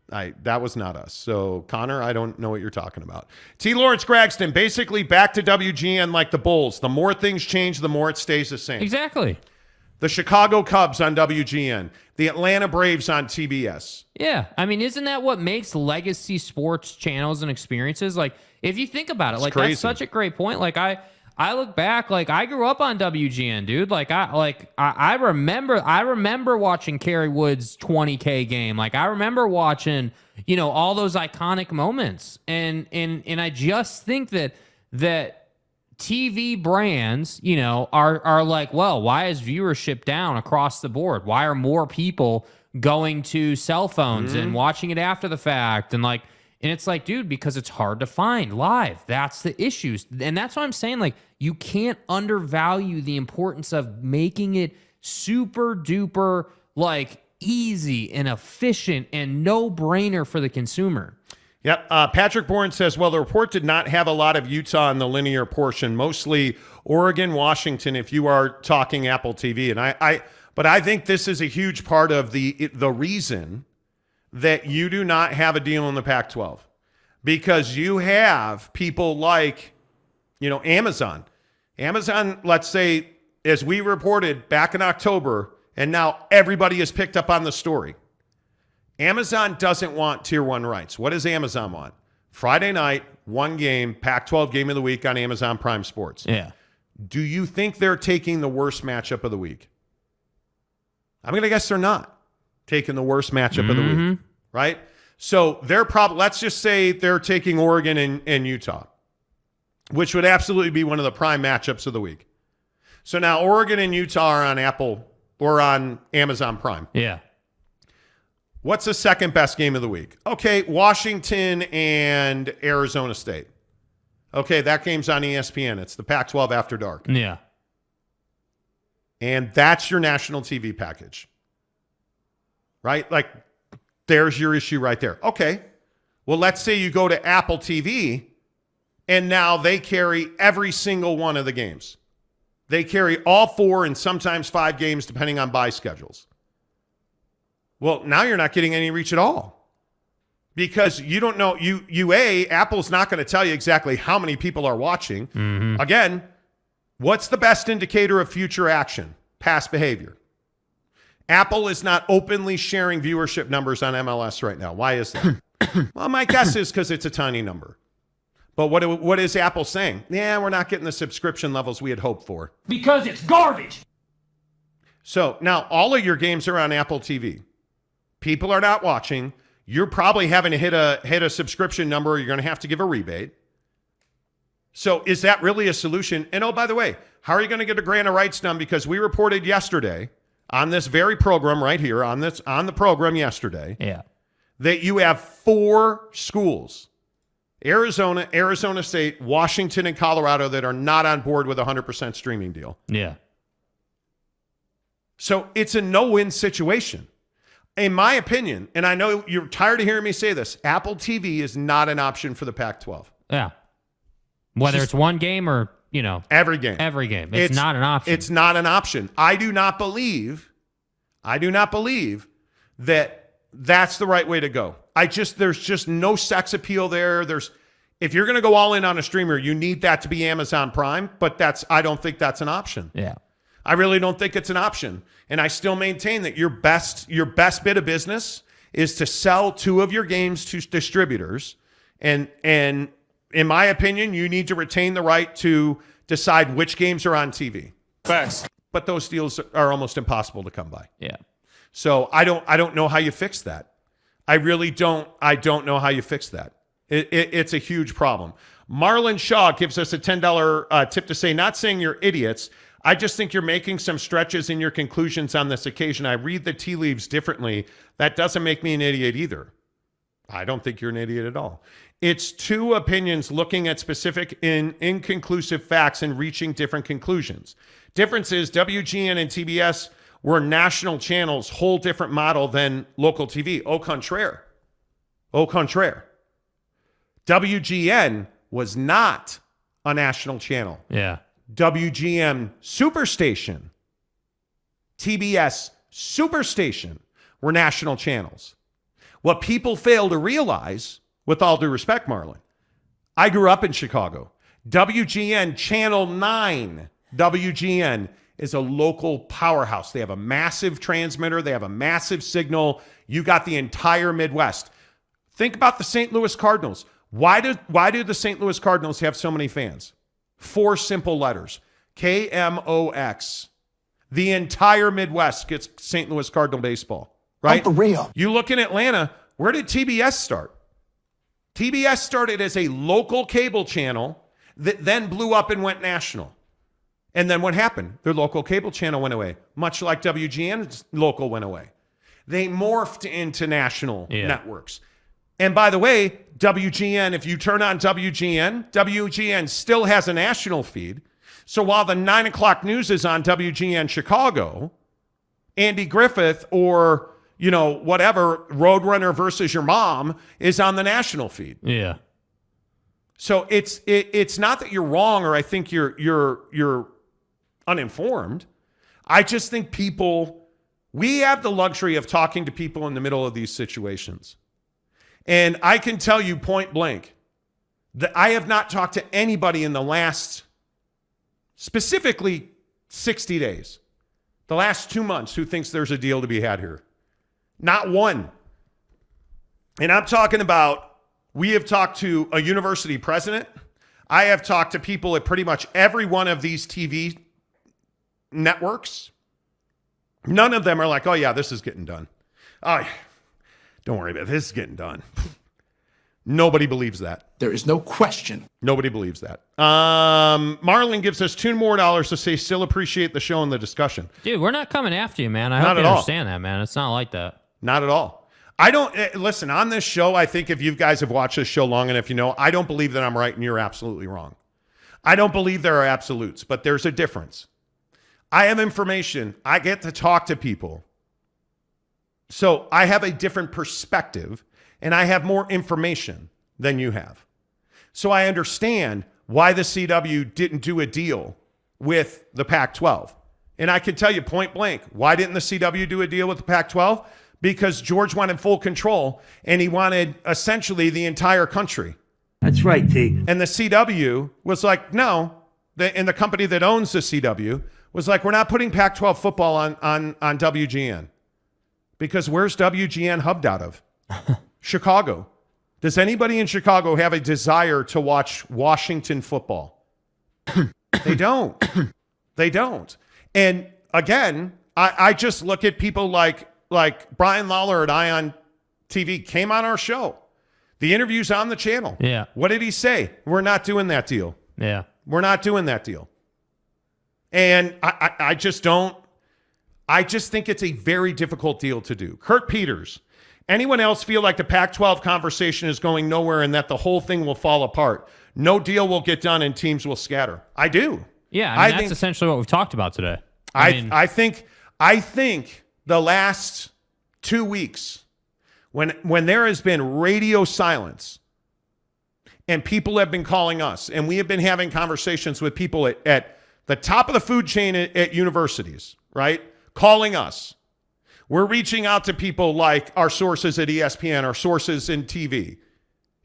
That was not us. So, Connor, I don't know what you're talking about. T. Lawrence Gragston, basically back to WGN like the Bulls. The more things change, the more it stays the same. Exactly. The Chicago Cubs on WGN. The Atlanta Braves on TBS. Yeah. I mean, isn't that what makes legacy sports channels and experiences? Like, if you think about it, It's like crazy. That's such a great point. Like, I look back, like I grew up on WGN, dude. I remember watching Kerry Wood's 20K game. Like I remember watching, all those iconic moments. And I just think that TV brands, are like, well, why is viewership down across the board? Why are more people going to cell phones and watching it after the fact? And it's like, dude, because it's hard to find live. That's the issues. And that's why I'm saying, like, you can't undervalue the importance of making it super duper, like, easy and efficient and no-brainer for the consumer. Yep. Patrick Bourne says, well, the report did not have a lot of Utah in the linear portion, mostly Oregon, Washington, if you are talking Apple TV. And but I think this is a huge part of the reason that you do not have a deal in the Pac-12, because you have people like, Amazon. Amazon, let's say, as we reported back in October, and now everybody has picked up on the story. Amazon doesn't want Tier 1 rights. What does Amazon want? Friday night, one game, Pac-12 game of the week on Amazon Prime Sports. Yeah. Do you think they're taking the worst matchup of the week? I'm going to guess they're not taking the worst matchup of the week, right? So they're let's just say they're taking Oregon and Utah, which would absolutely be one of the prime matchups of the week. So now Oregon and Utah are on Apple or on Amazon Prime. Yeah. What's the second best game of the week? Okay, Washington and Arizona State. Okay, that game's on ESPN. It's the Pac-12 After Dark. Yeah. And that's your national TV package. Right? Like, there's your issue right there. Okay. Well, let's say you go to Apple TV, and now they carry every single one of the games. They carry all 4 and sometimes 5 games, depending on buy schedules. Well, now you're not getting any reach at all, because you don't know. Apple's not going to tell you exactly how many people are watching. Again, what's the best indicator of future action? Past behavior. Apple is not openly sharing viewership numbers on MLS right now. Why is that? Well, my guess is because it's a tiny number. But what is Apple saying? Yeah, we're not getting the subscription levels we had hoped for. Because it's garbage. So now all of your games are on Apple TV. People are not watching. You're probably having to hit a subscription number, or you're going to have to give a rebate. So is that really a solution? And oh, by the way, how are you going to get a grant of rights done? Because we reported yesterday on this very program right here, on the program yesterday, that you have 4 schools, Arizona State, Washington, and Colorado, that are not on board with a 100% streaming deal. Yeah. So it's a no-win situation. In my opinion, and I know you're tired of hearing me say this, Apple TV is not an option for the Pac-12. Yeah. Whether it's one game or, every game. Every game. It's not an option. It's not an option. I do not believe that that's the right way to go. There's just no sex appeal there. If you're going to go all in on a streamer, you need that to be Amazon Prime, but I don't think that's an option. Yeah. I really don't think it's an option. And I still maintain that your best bit of business is to sell 2 of your games to distributors. And in my opinion, you need to retain the right to decide which games are on TV. Facts. But those deals are almost impossible to come by. Yeah. So I don't know how you fix that. I really don't. I don't know how you fix that. It's a huge problem. Marlon Shaw gives us a $10 tip to say, not saying you're idiots. I just think you're making some stretches in your conclusions on this occasion. I read the tea leaves differently. That doesn't make me an idiot either. I don't think you're an idiot at all. It's 2 opinions looking at specific inconclusive facts and reaching different conclusions. Difference is WGN and TBS were national channels, whole different model than local TV. Au contraire. Au contraire. WGN was not a national channel. Yeah. WGN Superstation, TBS Superstation were national channels. What people fail to realize, with all due respect, Marlon, I grew up in Chicago. WGN Channel 9, WGN is a local powerhouse. They have a massive transmitter. They have a massive signal. You got the entire Midwest. Think about the St. Louis Cardinals. Why do the St. Louis Cardinals have so many fans? 4 simple letters. KMOX. The entire Midwest gets St. Louis Cardinal baseball, right? For real. You look in Atlanta, where did TBS start? TBS started as a local cable channel that then blew up and went national. And then what happened? Their local cable channel went away, much like WGN's local went away. They morphed into national networks. And by the way, WGN, if you turn on WGN still has a national feed. So while the 9 o'clock news is on WGN Chicago, Andy Griffith or, whatever, Roadrunner versus your mom is on the national feed. Yeah. So it's not that you're wrong or I think you're uninformed. I just think we have the luxury of talking to people in the middle of these situations. And I can tell you point blank that I have not talked to anybody in the last, specifically 60 days, the last 2 months, who thinks there's a deal to be had here. Not one. And I'm talking about, we have talked to a university president. I have talked to people at pretty much every one of these TV networks. None of them are like, oh yeah, this is getting done. Oh, don't worry about it. This is getting done. Nobody believes that. There is no question. Nobody believes that. Marlon gives us $2 more to say still appreciate the show and the discussion. Dude, we're not coming after you, man. I Not hope at you all. understand that, man. It's not like that. Not at all. I don't, listen, on this show, I think if you guys have watched this show long enough, I don't believe that I'm right and you're absolutely wrong. I don't believe there are absolutes, but there's a difference. I have information. I get to talk to people. So I have a different perspective and I have more information than you have. So I understand why the CW didn't do a deal with the Pac-12. And I can tell you point blank, why didn't the CW do a deal with the Pac-12? Because George wanted full control and he wanted essentially the entire country. That's right, T. And the CW was like, no. And the company that owns the CW was like, we're not putting Pac-12 football on WGN. Because where's WGN hubbed out of? Chicago. Does anybody in Chicago have a desire to watch Washington football? They don't. They don't. And again, I just look at people like Brian Lawler at Ion TV came on our show. The interview's on the channel. Yeah. What did he say? We're not doing that deal. Yeah. We're not doing that deal. And I just don't. I just think it's a very difficult deal to do. Kurt Peters. Anyone else feel like the Pac-12 conversation is going nowhere and that the whole thing will fall apart? No deal will get done and teams will scatter. I do. Yeah, I that's think, essentially what we've talked about today. I think the last 2 weeks, when there has been radio silence and people have been calling us and we have been having conversations with people at the top of the food chain at universities, right? Calling us. We're reaching out to people like our sources at ESPN, our sources in TV.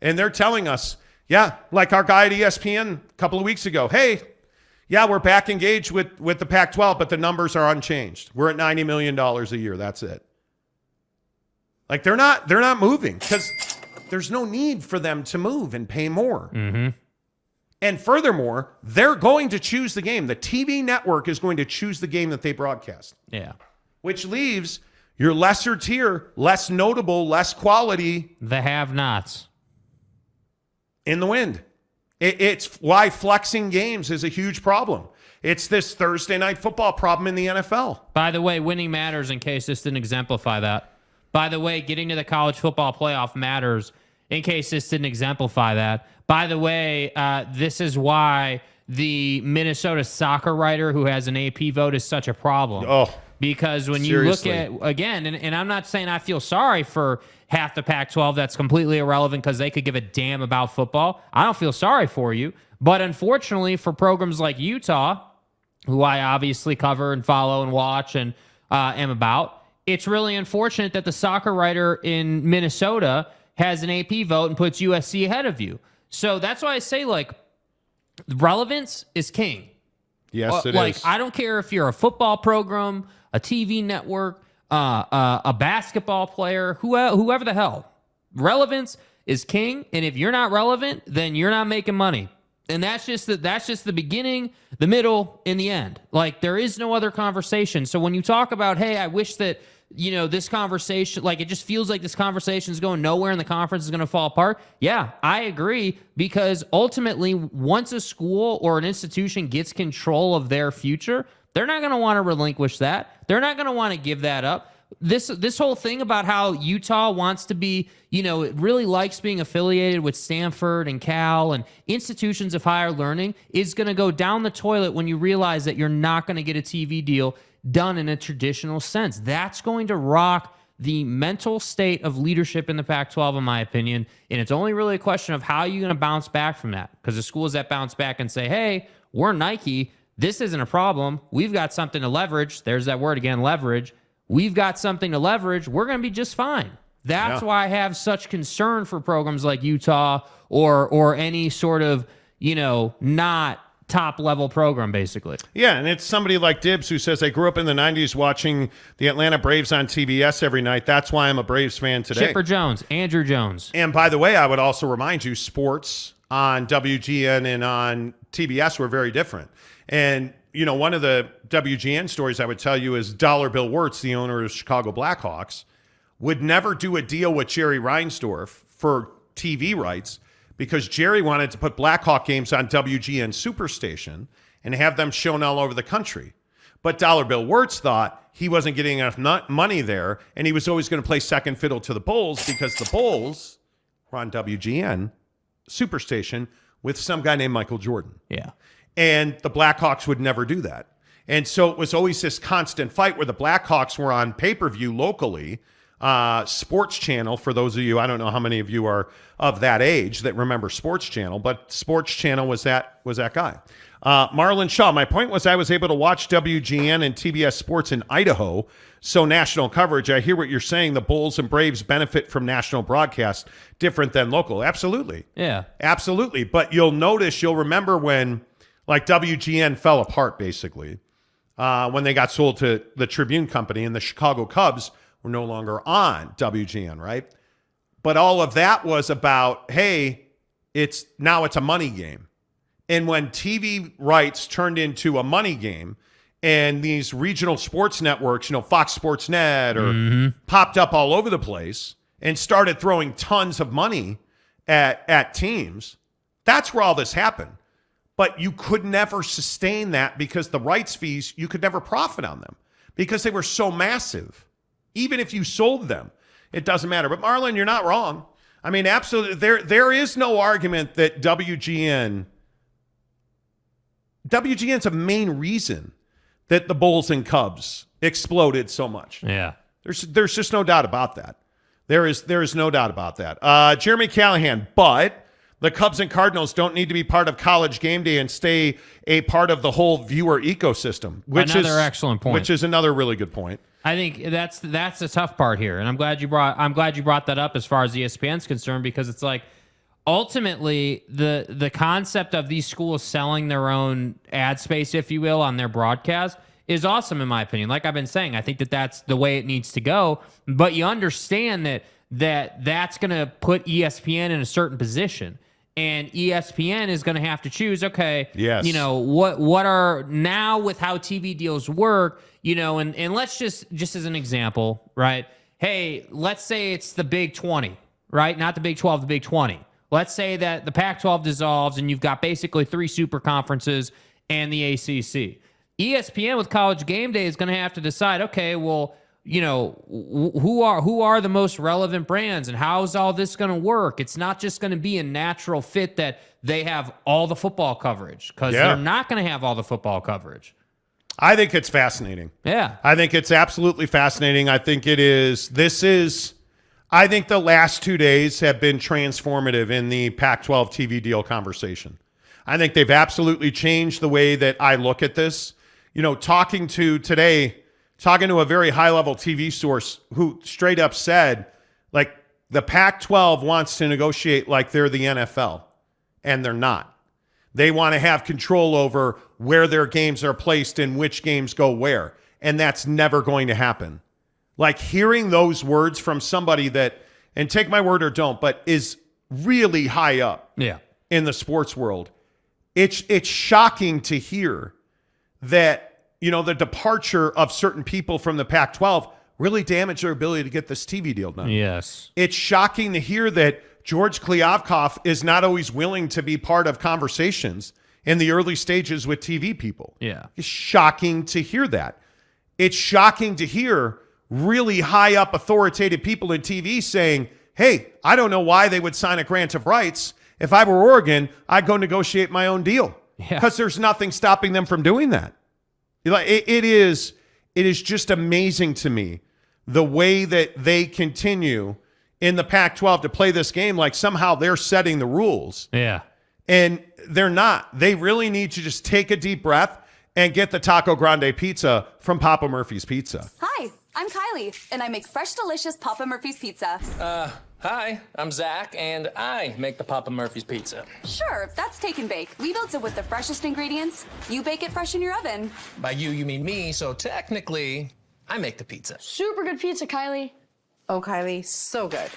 And they're telling us, yeah, like our guy at ESPN a couple of weeks ago, hey, yeah, we're back engaged with the Pac-12, but the numbers are unchanged. We're at $90 million a year. That's it. Like they're not moving because there's no need for them to move and pay more. Mm-hmm. And furthermore, they're going to choose the game. The TV network is going to choose the game that they broadcast. Yeah. Which leaves your lesser tier, less notable, less quality. The have-nots. In the wind. It's why flexing games is a huge problem. It's this Thursday night football problem in the NFL. By the way, winning matters in case this didn't exemplify that. By the way, getting to the college football playoff matters in case this didn't exemplify that. By the way, this is why the Minnesota soccer writer who has an AP vote is such a problem. Oh, because when seriously. you look at, again, and I'm not saying I feel sorry for half the Pac-12, that's completely irrelevant because they could give a damn about football. I don't feel sorry for you. But unfortunately, for programs like Utah, who I obviously cover and follow and watch and am about, it's really unfortunate that the soccer writer in Minnesota has an AP vote and puts USC ahead of you. So that's why I say, like, relevance is king. Yes, it like, is. I don't care if you're a football program, a TV network, a basketball player, whoever the hell. Relevance is king, and if you're not relevant, then you're not making money. And that's just the beginning, the middle, and the end. Like, there is no other conversation. So when you talk about, hey, I wish that, this conversation, like, it just feels like this conversation is going nowhere and the conference is going to fall apart. Yeah, I agree, because ultimately, once a school or an institution gets control of their future, they're not going to want to relinquish that. They're not going to want to give that up. This whole thing about how Utah wants to be, it really likes being affiliated with Stanford and Cal and institutions of higher learning is going to go down the toilet when you realize that you're not going to get a TV deal done in a traditional sense. That's going to rock the mental state of leadership in the Pac-12, in my opinion, and it's only really a question of how you're going to bounce back from that, because the schools that bounce back and say, hey, we're Nike, this isn't a problem, we've got something to leverage, there's that word again, leverage, we've got something to leverage, we're going to be just fine. That's why I have such concern for programs like Utah or any sort of, not top-level program, basically. Yeah, and it's somebody like Dibbs who says, I grew up in the 90s watching the Atlanta Braves on TBS every night. That's why I'm a Braves fan today. Chipper Jones, Andrew Jones. And by the way, I would also remind you, sports on WGN and on TBS were very different. And, one of the WGN stories I would tell you is Dollar Bill Wirtz, the owner of the Chicago Blackhawks, would never do a deal with Jerry Reinsdorf for TV rights because Jerry wanted to put Blackhawk games on WGN Superstation and have them shown all over the country. But Dollar Bill Wirtz thought he wasn't getting enough money there, and he was always going to play second fiddle to the Bulls because the Bulls were on WGN Superstation with some guy named Michael Jordan. Yeah. And the Blackhawks would never do that. And so it was always this constant fight where the Blackhawks were on pay-per-view locally, Sports Channel, for those of you, I don't know how many of you are of that age that remember Sports Channel, but Sports Channel was that guy. Marlon Shaw, my point was I was able to watch WGN and TBS Sports in Idaho, so national coverage. I hear what you're saying. The Bulls and Braves benefit from national broadcast different than local. Absolutely. Yeah. Absolutely. But you'll remember when, like, WGN fell apart, basically, when they got sold to the Tribune Company and the Chicago Cubs were no longer on WGN, right? But all of that was about, hey, it's a money game. And when TV rights turned into a money game and these regional sports networks, Fox Sports Net popped up all over the place and started throwing tons of money at teams, that's where all this happened. But you could never sustain that because the rights fees, you could never profit on them because they were so massive. Even if you sold them, it doesn't matter. But Marlon, you're not wrong. I mean, absolutely. There is no argument that WGN's a main reason that the Bulls and Cubs exploded so much. Yeah. There's just no doubt about that. There is no doubt about that. Jeremy Callahan, but the Cubs and Cardinals don't need to be part of College Game Day and stay a part of the whole viewer ecosystem, which is excellent point. Which is another really good point. I think that's the tough part here, and I'm glad you brought that up as far as ESPN's concerned, because it's like ultimately the concept of these schools selling their own ad space, if you will, on their broadcast is awesome in my opinion. Like I've been saying, I think that's the way it needs to go. But you understand that's going to put ESPN in a certain position. And ESPN is going to have to choose, okay, yes, what are now with how TV deals work, and let's just as an example, right? Hey, let's say it's the Big 20, right? Not the Big 12, the Big 20. Let's say that the Pac-12 dissolves and you've got basically 3 super conferences and the ACC. ESPN with College Game Day is going to have to decide, okay, well, who are the most relevant brands and how's all this going to work? It's not just going to be a natural fit that they have all the football coverage, because they're not going to have all the football coverage. I think it's fascinating. Yeah. I think it's absolutely fascinating. I think it is. I think the last 2 days have been transformative in the Pac-12 TV deal conversation. I think they've absolutely changed the way that I look at this. Talking to a very high-level TV source who straight up said, like, the Pac-12 wants to negotiate like they're the NFL, and they're not. They want to have control over where their games are placed and which games go where, and that's never going to happen. Like, hearing those words from somebody that, and take my word or don't, but is really high up in the sports world, it's shocking to hear that the departure of certain people from the Pac-12 really damaged their ability to get this TV deal done. Yes. It's shocking to hear that George Kliavkoff is not always willing to be part of conversations in the early stages with TV people. Yeah. It's shocking to hear that. It's shocking to hear really high up authoritative people in TV saying, hey, I don't know why they would sign a grant of rights. If I were Oregon, I'd go negotiate my own deal. Because there's nothing stopping them from doing that. It is just amazing to me the way that they continue in the Pac-12 to play this game like somehow they're setting the rules. Yeah. And they're not. They really need to just take a deep breath and get the Taco Grande pizza from Papa Murphy's Pizza. Hi, I'm Kylie, and I make fresh, delicious Papa Murphy's Pizza. Hi, I'm Zach, and I make the Papa Murphy's Pizza. Sure, that's take and bake. We built it with the freshest ingredients. You bake it fresh in your oven. By you mean me, so technically, I make the pizza. Super good pizza, Kylie. Oh, Kylie, so good.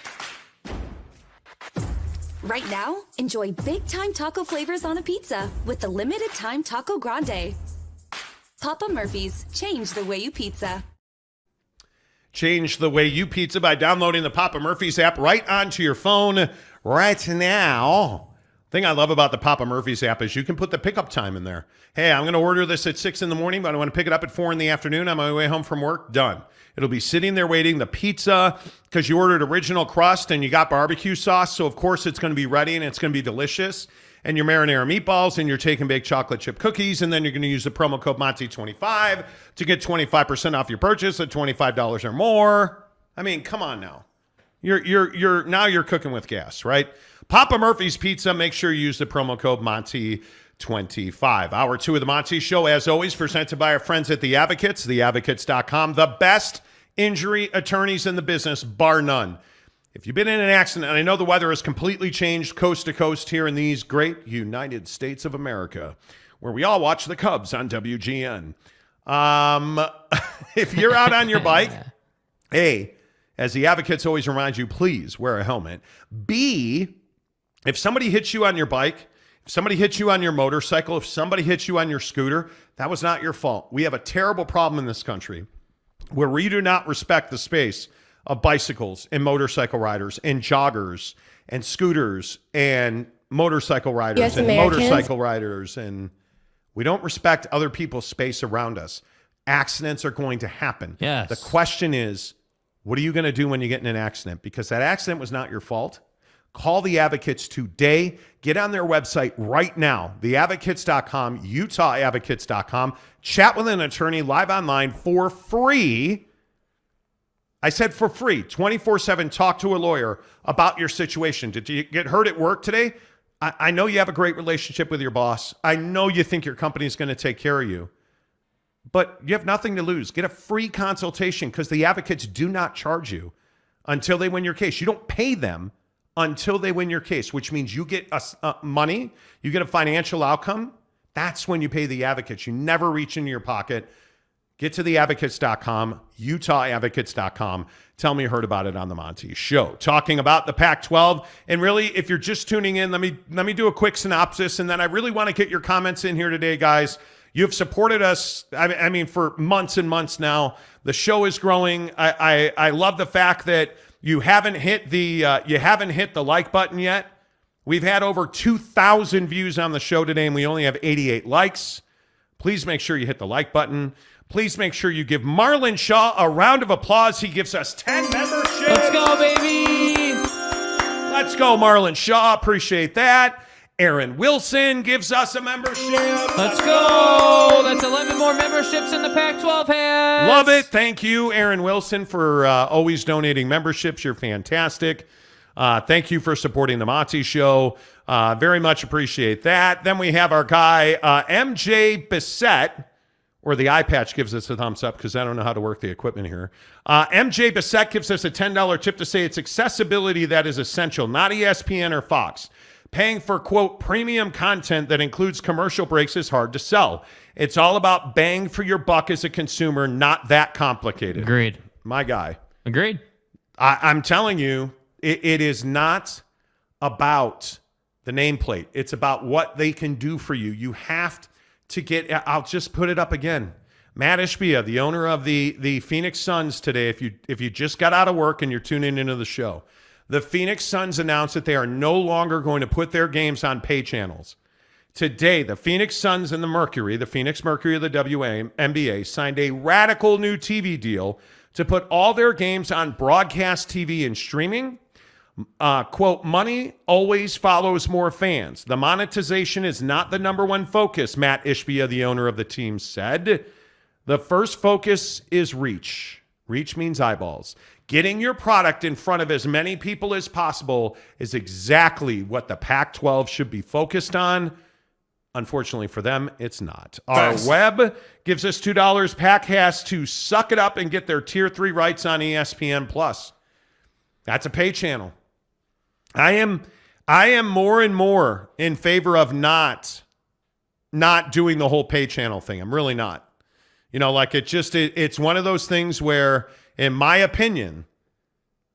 Right now, enjoy big-time taco flavors on a pizza with the limited-time Taco Grande. Papa Murphy's, change the way you pizza. Change the way you pizza by downloading the Papa Murphy's app right onto your phone right now. The thing I love about the Papa Murphy's app is you can put the pickup time in there. Hey, I'm going to order this at 6 in the morning, but I want to pick it up at 4 in the afternoon on my way home from work. Done. It'll be sitting there waiting. The pizza, because you ordered original crust and you got barbecue sauce, so of course it's going to be ready and it's going to be delicious. And your marinara meatballs and your take and bake chocolate chip cookies, and then you're going to use the promo code Monty25 to get 25% off your purchase at $25 or more. I mean, come on now. You're cooking with gas, right? Papa Murphy's Pizza. Make sure you use the promo code Monty25. Hour 2 of the Monty Show, as always, presented by our friends at The Advocates, theadvocates.com. The best injury attorneys in the business, bar none. If you've been in an accident, and I know the weather has completely changed coast to coast here in these great United States of America, where we all watch the Cubs on WGN. If you're out on your bike, hey, as the advocates always remind you, please wear a helmet. B, if somebody hits you on your bike, if somebody hits you on your motorcycle, if somebody hits you on your scooter, that was not your fault. We have a terrible problem in this country where we do not respect the space of bicycles and motorcycle riders and joggers and scooters and motorcycle riders Yes, and Americans. motorcycle riders, and we don't respect other people's space around us. Accidents are going to happen. Yes. The question is, what are you going to do when you get in an accident? Because that accident was not your fault. Call the Advocates today. Get on their website right now, theadvocates.com, utahadvocates.com. Chat with an attorney live online for free. I said for free, 24/7, talk to a lawyer about your situation. Did you get hurt at work today? I know you have a great relationship with your boss. I know you think your company is going to take care of you. But you have nothing to lose. Get a free consultation because the advocates do not charge you until they win your case. You don't pay them until they win your case, which means you get money, you get a financial outcome. That's when you pay the advocates. You never reach into your pocket. Get to theadvocates.com, utahadvocates.com. Tell me you heard about it on the Monty Show. Talking about the Pac-12. And really, if you're just tuning in, let me do a quick synopsis. And then I really want to get your comments in here today, guys. You've supported us, I mean, for months and months now. The show is growing. I love the fact that you haven't hit the like button yet. We've had over 2,000 views on the show today, and we only have 88 likes. Please make sure you hit the like button. Please make sure you give Marlon Shaw a round of applause. He gives us 10 memberships. Let's go, baby. Let's go, Marlon Shaw. Appreciate that. Aaron Wilson gives us a membership. Let's go. That's 11 more memberships in the Pac-12 has. Love it. Thank you, Aaron Wilson, for always donating memberships. You're fantastic. Thank you for supporting the Monty Show. Very much appreciate that. Then we have our guy, MJ Bessette, or the eye patch gives us a thumbs up because I don't know how to work the equipment here. MJ Bessette gives us a $10 tip to say it's accessibility that is essential, not ESPN or Fox. Paying for, quote, premium content that includes commercial breaks is hard to sell. It's all about bang for your buck as a consumer, not that complicated. Agreed. My guy. Agreed. I'm telling you, it is not about the nameplate. It's about what they can do for you. You have to get, I'll just put it up again. Matt Ishbia, the owner of the Phoenix Suns today, if you just got out of work and you're tuning into the show, the Phoenix Suns announced that they are no longer going to put their games on pay channels. Today, the Phoenix Suns and the Phoenix Mercury of the WNBA, signed a radical new TV deal to put all their games on broadcast TV and streaming. Quote, money always follows more fans. The monetization is not the number one focus, Matt Ishbia, the owner of the team, said. The first focus is reach. Reach means eyeballs. Getting your product in front of as many people as possible is exactly what the Pac-12 should be focused on. Unfortunately for them, it's not. Our web gives us $2. PAC has to suck it up and get their Tier 3 rights on ESPN+. That's a pay channel. I am more and more in favor of not doing the whole pay channel thing. I'm really not. You know, like it's one of those things where, in my opinion,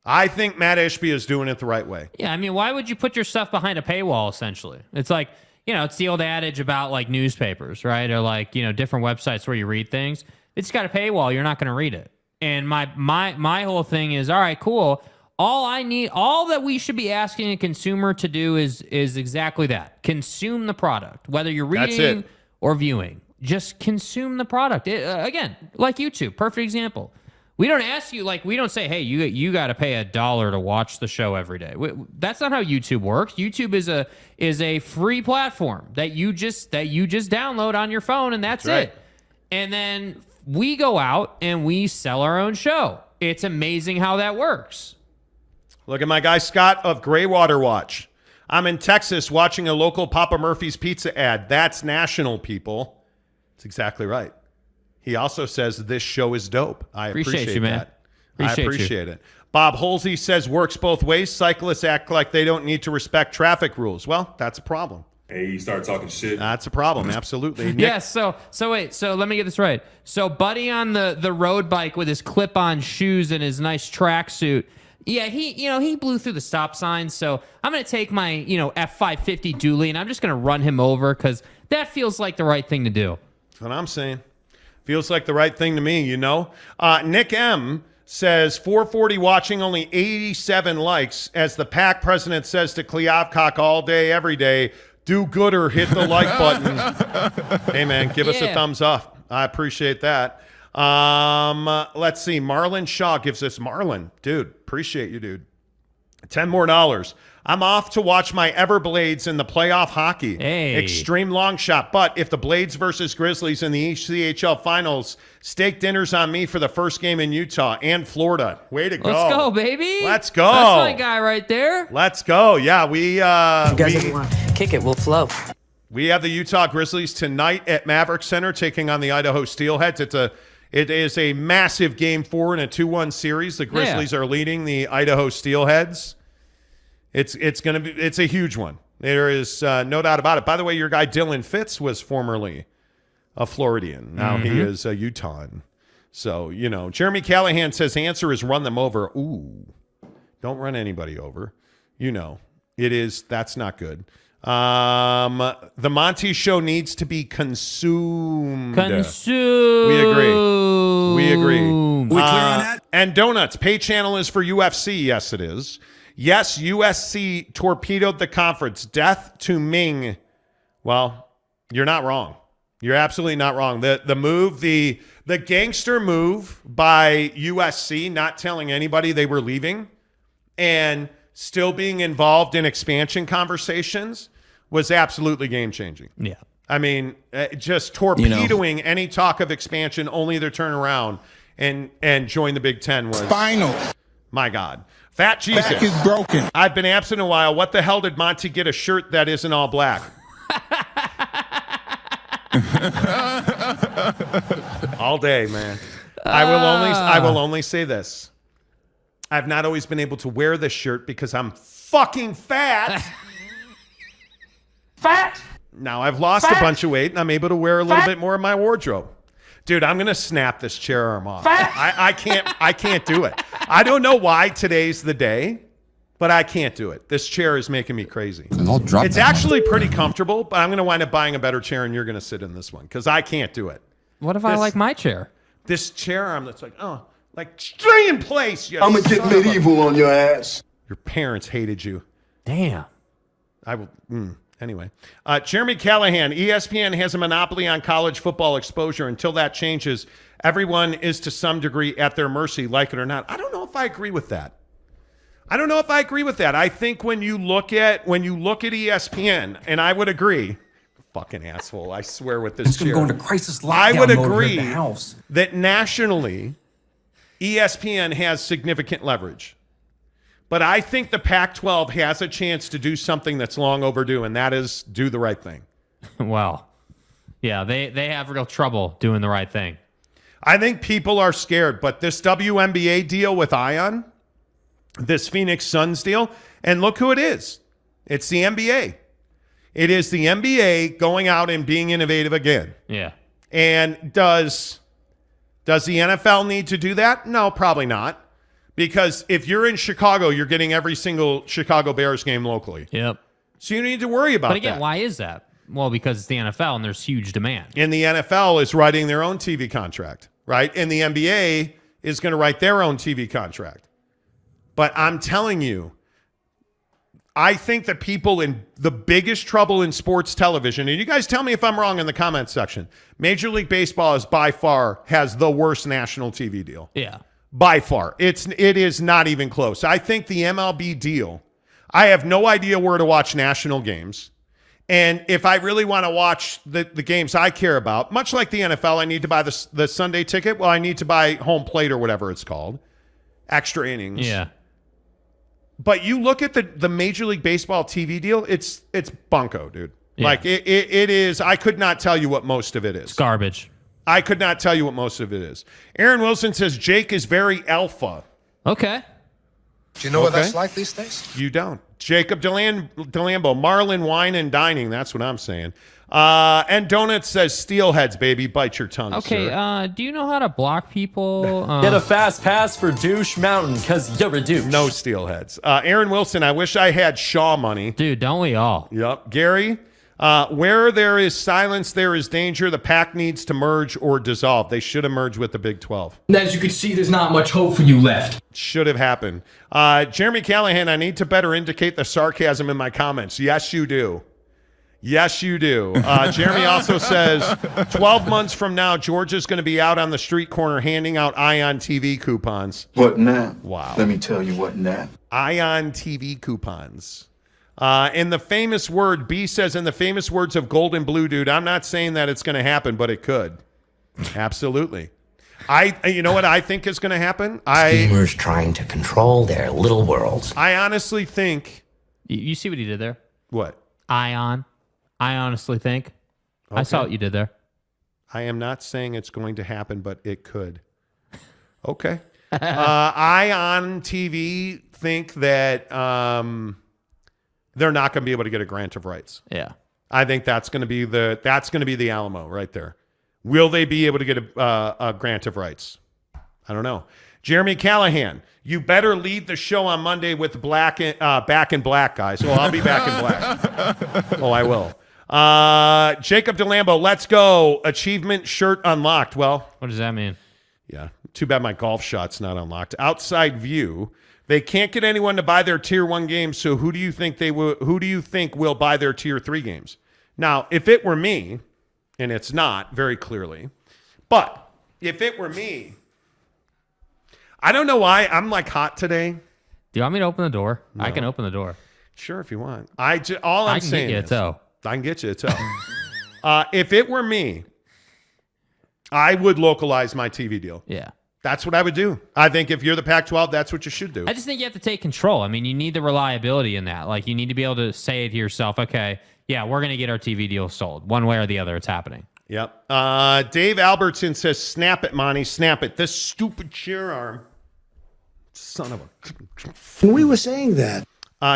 I think Matt Ishbia is doing it the right way. Yeah, I mean, why would you put your stuff behind a paywall, essentially? It's like, you know, it's the old adage about, like, newspapers, right? Or, like, you know, different websites where you read things. It's got a paywall. You're not going to read it. And my whole thing is, all right, cool. All that we should be asking a consumer to do is exactly that. Consume the product, whether you're reading or viewing. Just consume the product. Again, like YouTube, perfect example. We don't ask you, like, we don't say, hey, you got to pay $1 to watch the show every day. That's not how YouTube works. YouTube is a free platform that you just download on your phone, and that's right. it. And then we go out and we sell our own show. It's amazing how that works. Look at my guy Scott of Graywater Watch. I'm in Texas watching a local Papa Murphy's pizza ad. That's national, people. That's exactly right. He also says this show is dope. I appreciate you, man. that. I appreciate it. Bob Holsey says works both ways. Cyclists act like they don't need to respect traffic rules. Well, that's a problem. Hey, you start talking shit. That's a problem. Absolutely. Nick, Yeah, so wait, so let me get this right. So Buddy on the road bike with his clip-on shoes and his nice tracksuit. Yeah, he blew through the stop sign. So I'm gonna take my F550 dually and I'm just gonna run him over because that feels like the right thing to do. That's what I'm saying. Feels like the right thing to me, Nick M says 440 watching, only 87 likes. As the PAC president says to Kliavkock all day, every day, do good or hit the like button. Hey, man, give us a thumbs up. I appreciate that. Let's see. Marlon Shaw gives us, Marlon, dude, appreciate you, dude. $10 more. I'm off to watch my Everblades in the playoff hockey. Hey. Extreme long shot. But if the Blades versus Grizzlies in the ECHL finals, steak dinners on me for the first game in Utah and Florida. Way to go. Let's go, baby. Let's go. That's my guy right there. Let's go. Yeah, we Kick it, we'll flow. we have the Utah Grizzlies tonight at Maverick Center taking on the Idaho Steelheads. It is a massive game 4 in a 2-1 series. The Grizzlies are leading the Idaho Steelheads. It's a huge one. There is no doubt about it. By the way, your guy Dylan Fitz was formerly a Floridian. Now he is a Utahn. So, Jeremy Callahan says answer is run them over. Ooh, don't run anybody over. That's not good. The Monty Show needs to be consumed. We agree. We clear on that? And donuts. Pay channel is for UFC. Yes, it is. Yes, USC torpedoed the conference. Death to Ming. Well, you're not wrong. You're absolutely not wrong. The move, the gangster move by USC, not telling anybody they were leaving and still being involved in expansion conversations, was absolutely game-changing. Yeah. I mean, just torpedoing any talk of expansion, only to turn around and join the Big Ten was... Final. My God. Fat Jesus. Back is broken. I've been absent a while. What the hell did Monty get a shirt that isn't all black? All day, man. I will only say this. I've not always been able to wear this shirt because I'm fucking fat. Now I've lost a bunch of weight and I'm able to wear a little bit more of my wardrobe. Dude, I'm gonna snap this chair arm off. I can't do it. I don't know why today's the day, but I can't do it. This chair is making me crazy. It's actually pretty comfortable, but I'm gonna wind up buying a better chair and you're gonna sit in this one because I can't do it. What if I like my chair? This chair arm that's like stay in place. You I'm gonna get medieval on your ass. Your parents hated you. Damn. I will. Anyway, Jeremy Callahan, ESPN has a monopoly on college football exposure. Until that changes, everyone is to some degree at their mercy, like it or not. I don't know if I agree with that. I think when you look at ESPN, and I would agree, fucking asshole, I swear with this chair. Going to crisis lockdown I would mode here agree at the house. that nationally, ESPN has significant leverage. But I think the Pac-12 has a chance to do something that's long overdue, and that is do the right thing. Well, yeah, they have real trouble doing the right thing. I think people are scared, but this WNBA deal with Ion, this Phoenix Suns deal, and look who it is. It's the NBA. It is the NBA going out and being innovative again. Yeah. And does the NFL need to do that? No, probably not. Because if you're in Chicago, you're getting every single Chicago Bears game locally. Yep. So you need to worry about that. But again, why is that? Well, because it's the NFL and there's huge demand. And the NFL is writing their own TV contract, right? And the NBA is going to write their own TV contract. But I'm telling you, I think the people in the biggest trouble in sports television, and you guys tell me if I'm wrong in the comments section, Major League Baseball is by far has the worst national TV deal. Yeah. By far. It is not even close. I think the MLB deal, I have no idea where to watch national games. And if I really want to watch the games I care about, much like the NFL, I need to buy the Sunday ticket. Well, I need to buy home plate or whatever it's called. Extra innings. Yeah. But you look at the Major League Baseball TV deal, it's bunko, dude. Yeah. Like it is, I could not tell you what most of it is. It's garbage. I could not tell you what most of it is. Aaron Wilson says Jake is very alpha. Okay. Do you know what that's like these days? You don't. Jacob Delambo, Marlin Wine and Dining. That's what I'm saying. And Donuts says, steelheads, baby. Bite your tongue, Okay, sir. do you know how to block people? Get a fast pass for Douche Mountain, because you're a douche. No steelheads. Aaron Wilson, I wish I had Shaw money. Dude, don't we all? Yep. Gary, where there is silence, there is danger. The PAC needs to merge or dissolve. They should have merged with the Big 12. As you can see, there's not much hope for you left. Should have happened. Jeremy Callahan, I need to better indicate the sarcasm in my comments. Yes, you do. Yes, you do. Jeremy also says 12 months from now, Georgia's going to be out on the street corner handing out Ion TV coupons. What now? Wow. Let me tell you what now. Ion TV coupons. In the famous word, B says, in the famous words of Golden Blue Dude, I'm not saying that it's going to happen, but it could. Absolutely. You know what I think is going to happen? Schemers trying to control their little worlds. I honestly think. You see what he did there? What? Ion. I honestly think. Okay. I saw what you did there. I am not saying it's going to happen, but it could. Okay. Ion TV think that they're not going to be able to get a grant of rights. Yeah. I think that's going to be the Alamo right there. Will they be able to get a grant of rights? I don't know. Jeremy Callahan, you better lead the show on Monday with Back in Black, guys. Well, I'll be back in black. Oh, I will. Jacob Delambo, let's go. Achievement shirt unlocked. Well, what does that mean? Yeah, too bad my golf shot's not unlocked. Outside view. They can't get anyone to buy their tier 1 games, so who do you think will buy their tier 3 games? Now, if it were me, and it's not very clearly, but if it were me, I don't know why I'm like hot today. Do you want me to open the door? No. I can open the door. Sure, if you want. All I'm saying is I can get you a toe. I can get you a toe. If it were me, I would localize my TV deal. Yeah. That's what I would do. I think if you're the Pac-12, that's what you should do. I just think you have to take control. I mean, you need the reliability in that. Like, you need to be able to say to yourself, okay, yeah, we're going to get our TV deal sold. One way or the other, it's happening. Yep. Dave Albertson says, snap it, Monty, snap it. This stupid chair arm. Son of a... We were saying that.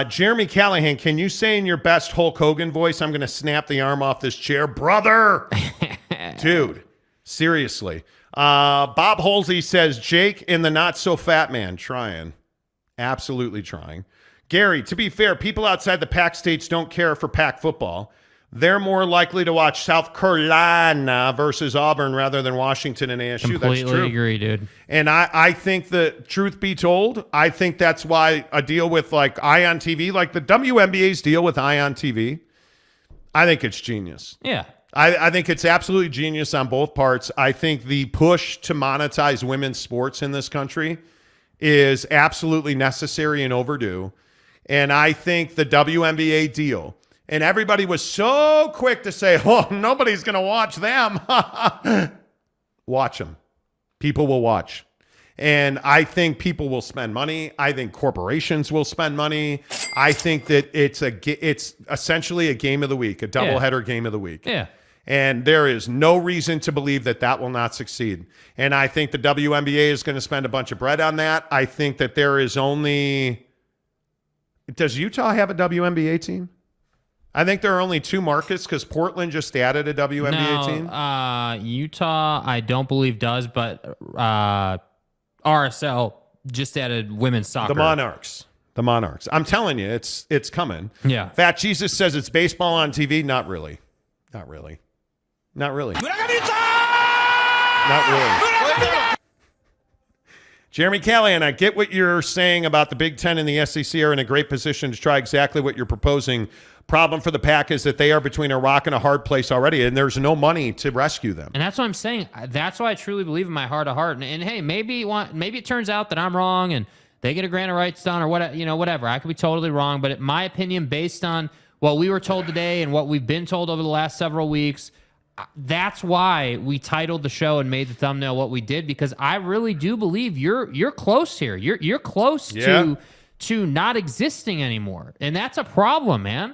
Jeremy Callahan, can you say in your best Hulk Hogan voice, I'm going to snap the arm off this chair? Brother! Dude, seriously. Bob Holsey says, Jake and the not-so-fat man. Trying. Absolutely trying. Gary, to be fair, people outside the PAC states don't care for PAC football. They're more likely to watch South Carolina versus Auburn rather than Washington and ASU. Completely That's true. Agree, dude. And I think that, truth be told, I think that's why a deal with like Ion TV, like the WNBA's deal with Ion TV, I think it's genius. Yeah. I think it's absolutely genius on both parts. I think the push to monetize women's sports in this country is absolutely necessary and overdue. And I think the WNBA deal, and everybody was so quick to say, oh, nobody's going to watch them. Watch them. People will watch. And I think people will spend money. I think corporations will spend money. I think that it's essentially a game of the week, a doubleheader game of the week. Yeah. And there is no reason to believe that that will not succeed. And I think the WNBA is going to spend a bunch of bread on that. I think that there is only... Does Utah have a WNBA team? I think there are only 2 markets because Portland just added a WNBA team. Utah, I don't believe does, but RSL just added women's soccer. The Monarchs. I'm telling you, it's coming. Yeah. Fat Jesus says it's baseball on TV. Not really. Not really. Not really. Not really. Jeremy Callahan, I get what you're saying about the Big Ten and the SEC are in a great position to try exactly what you're proposing. Problem for the PAC is that they are between a rock and a hard place already, and there's no money to rescue them. And that's what I'm saying. That's why I truly believe in my heart of heart. And hey, maybe it turns out that I'm wrong and they get a grant of rights done or whatever. I could be totally wrong, but in my opinion, based on what we were told today and what we've been told over the last several weeks, that's why we titled the show and made the thumbnail what we did, because I really do believe you're close here. You're close to not existing anymore, and that's a problem, man.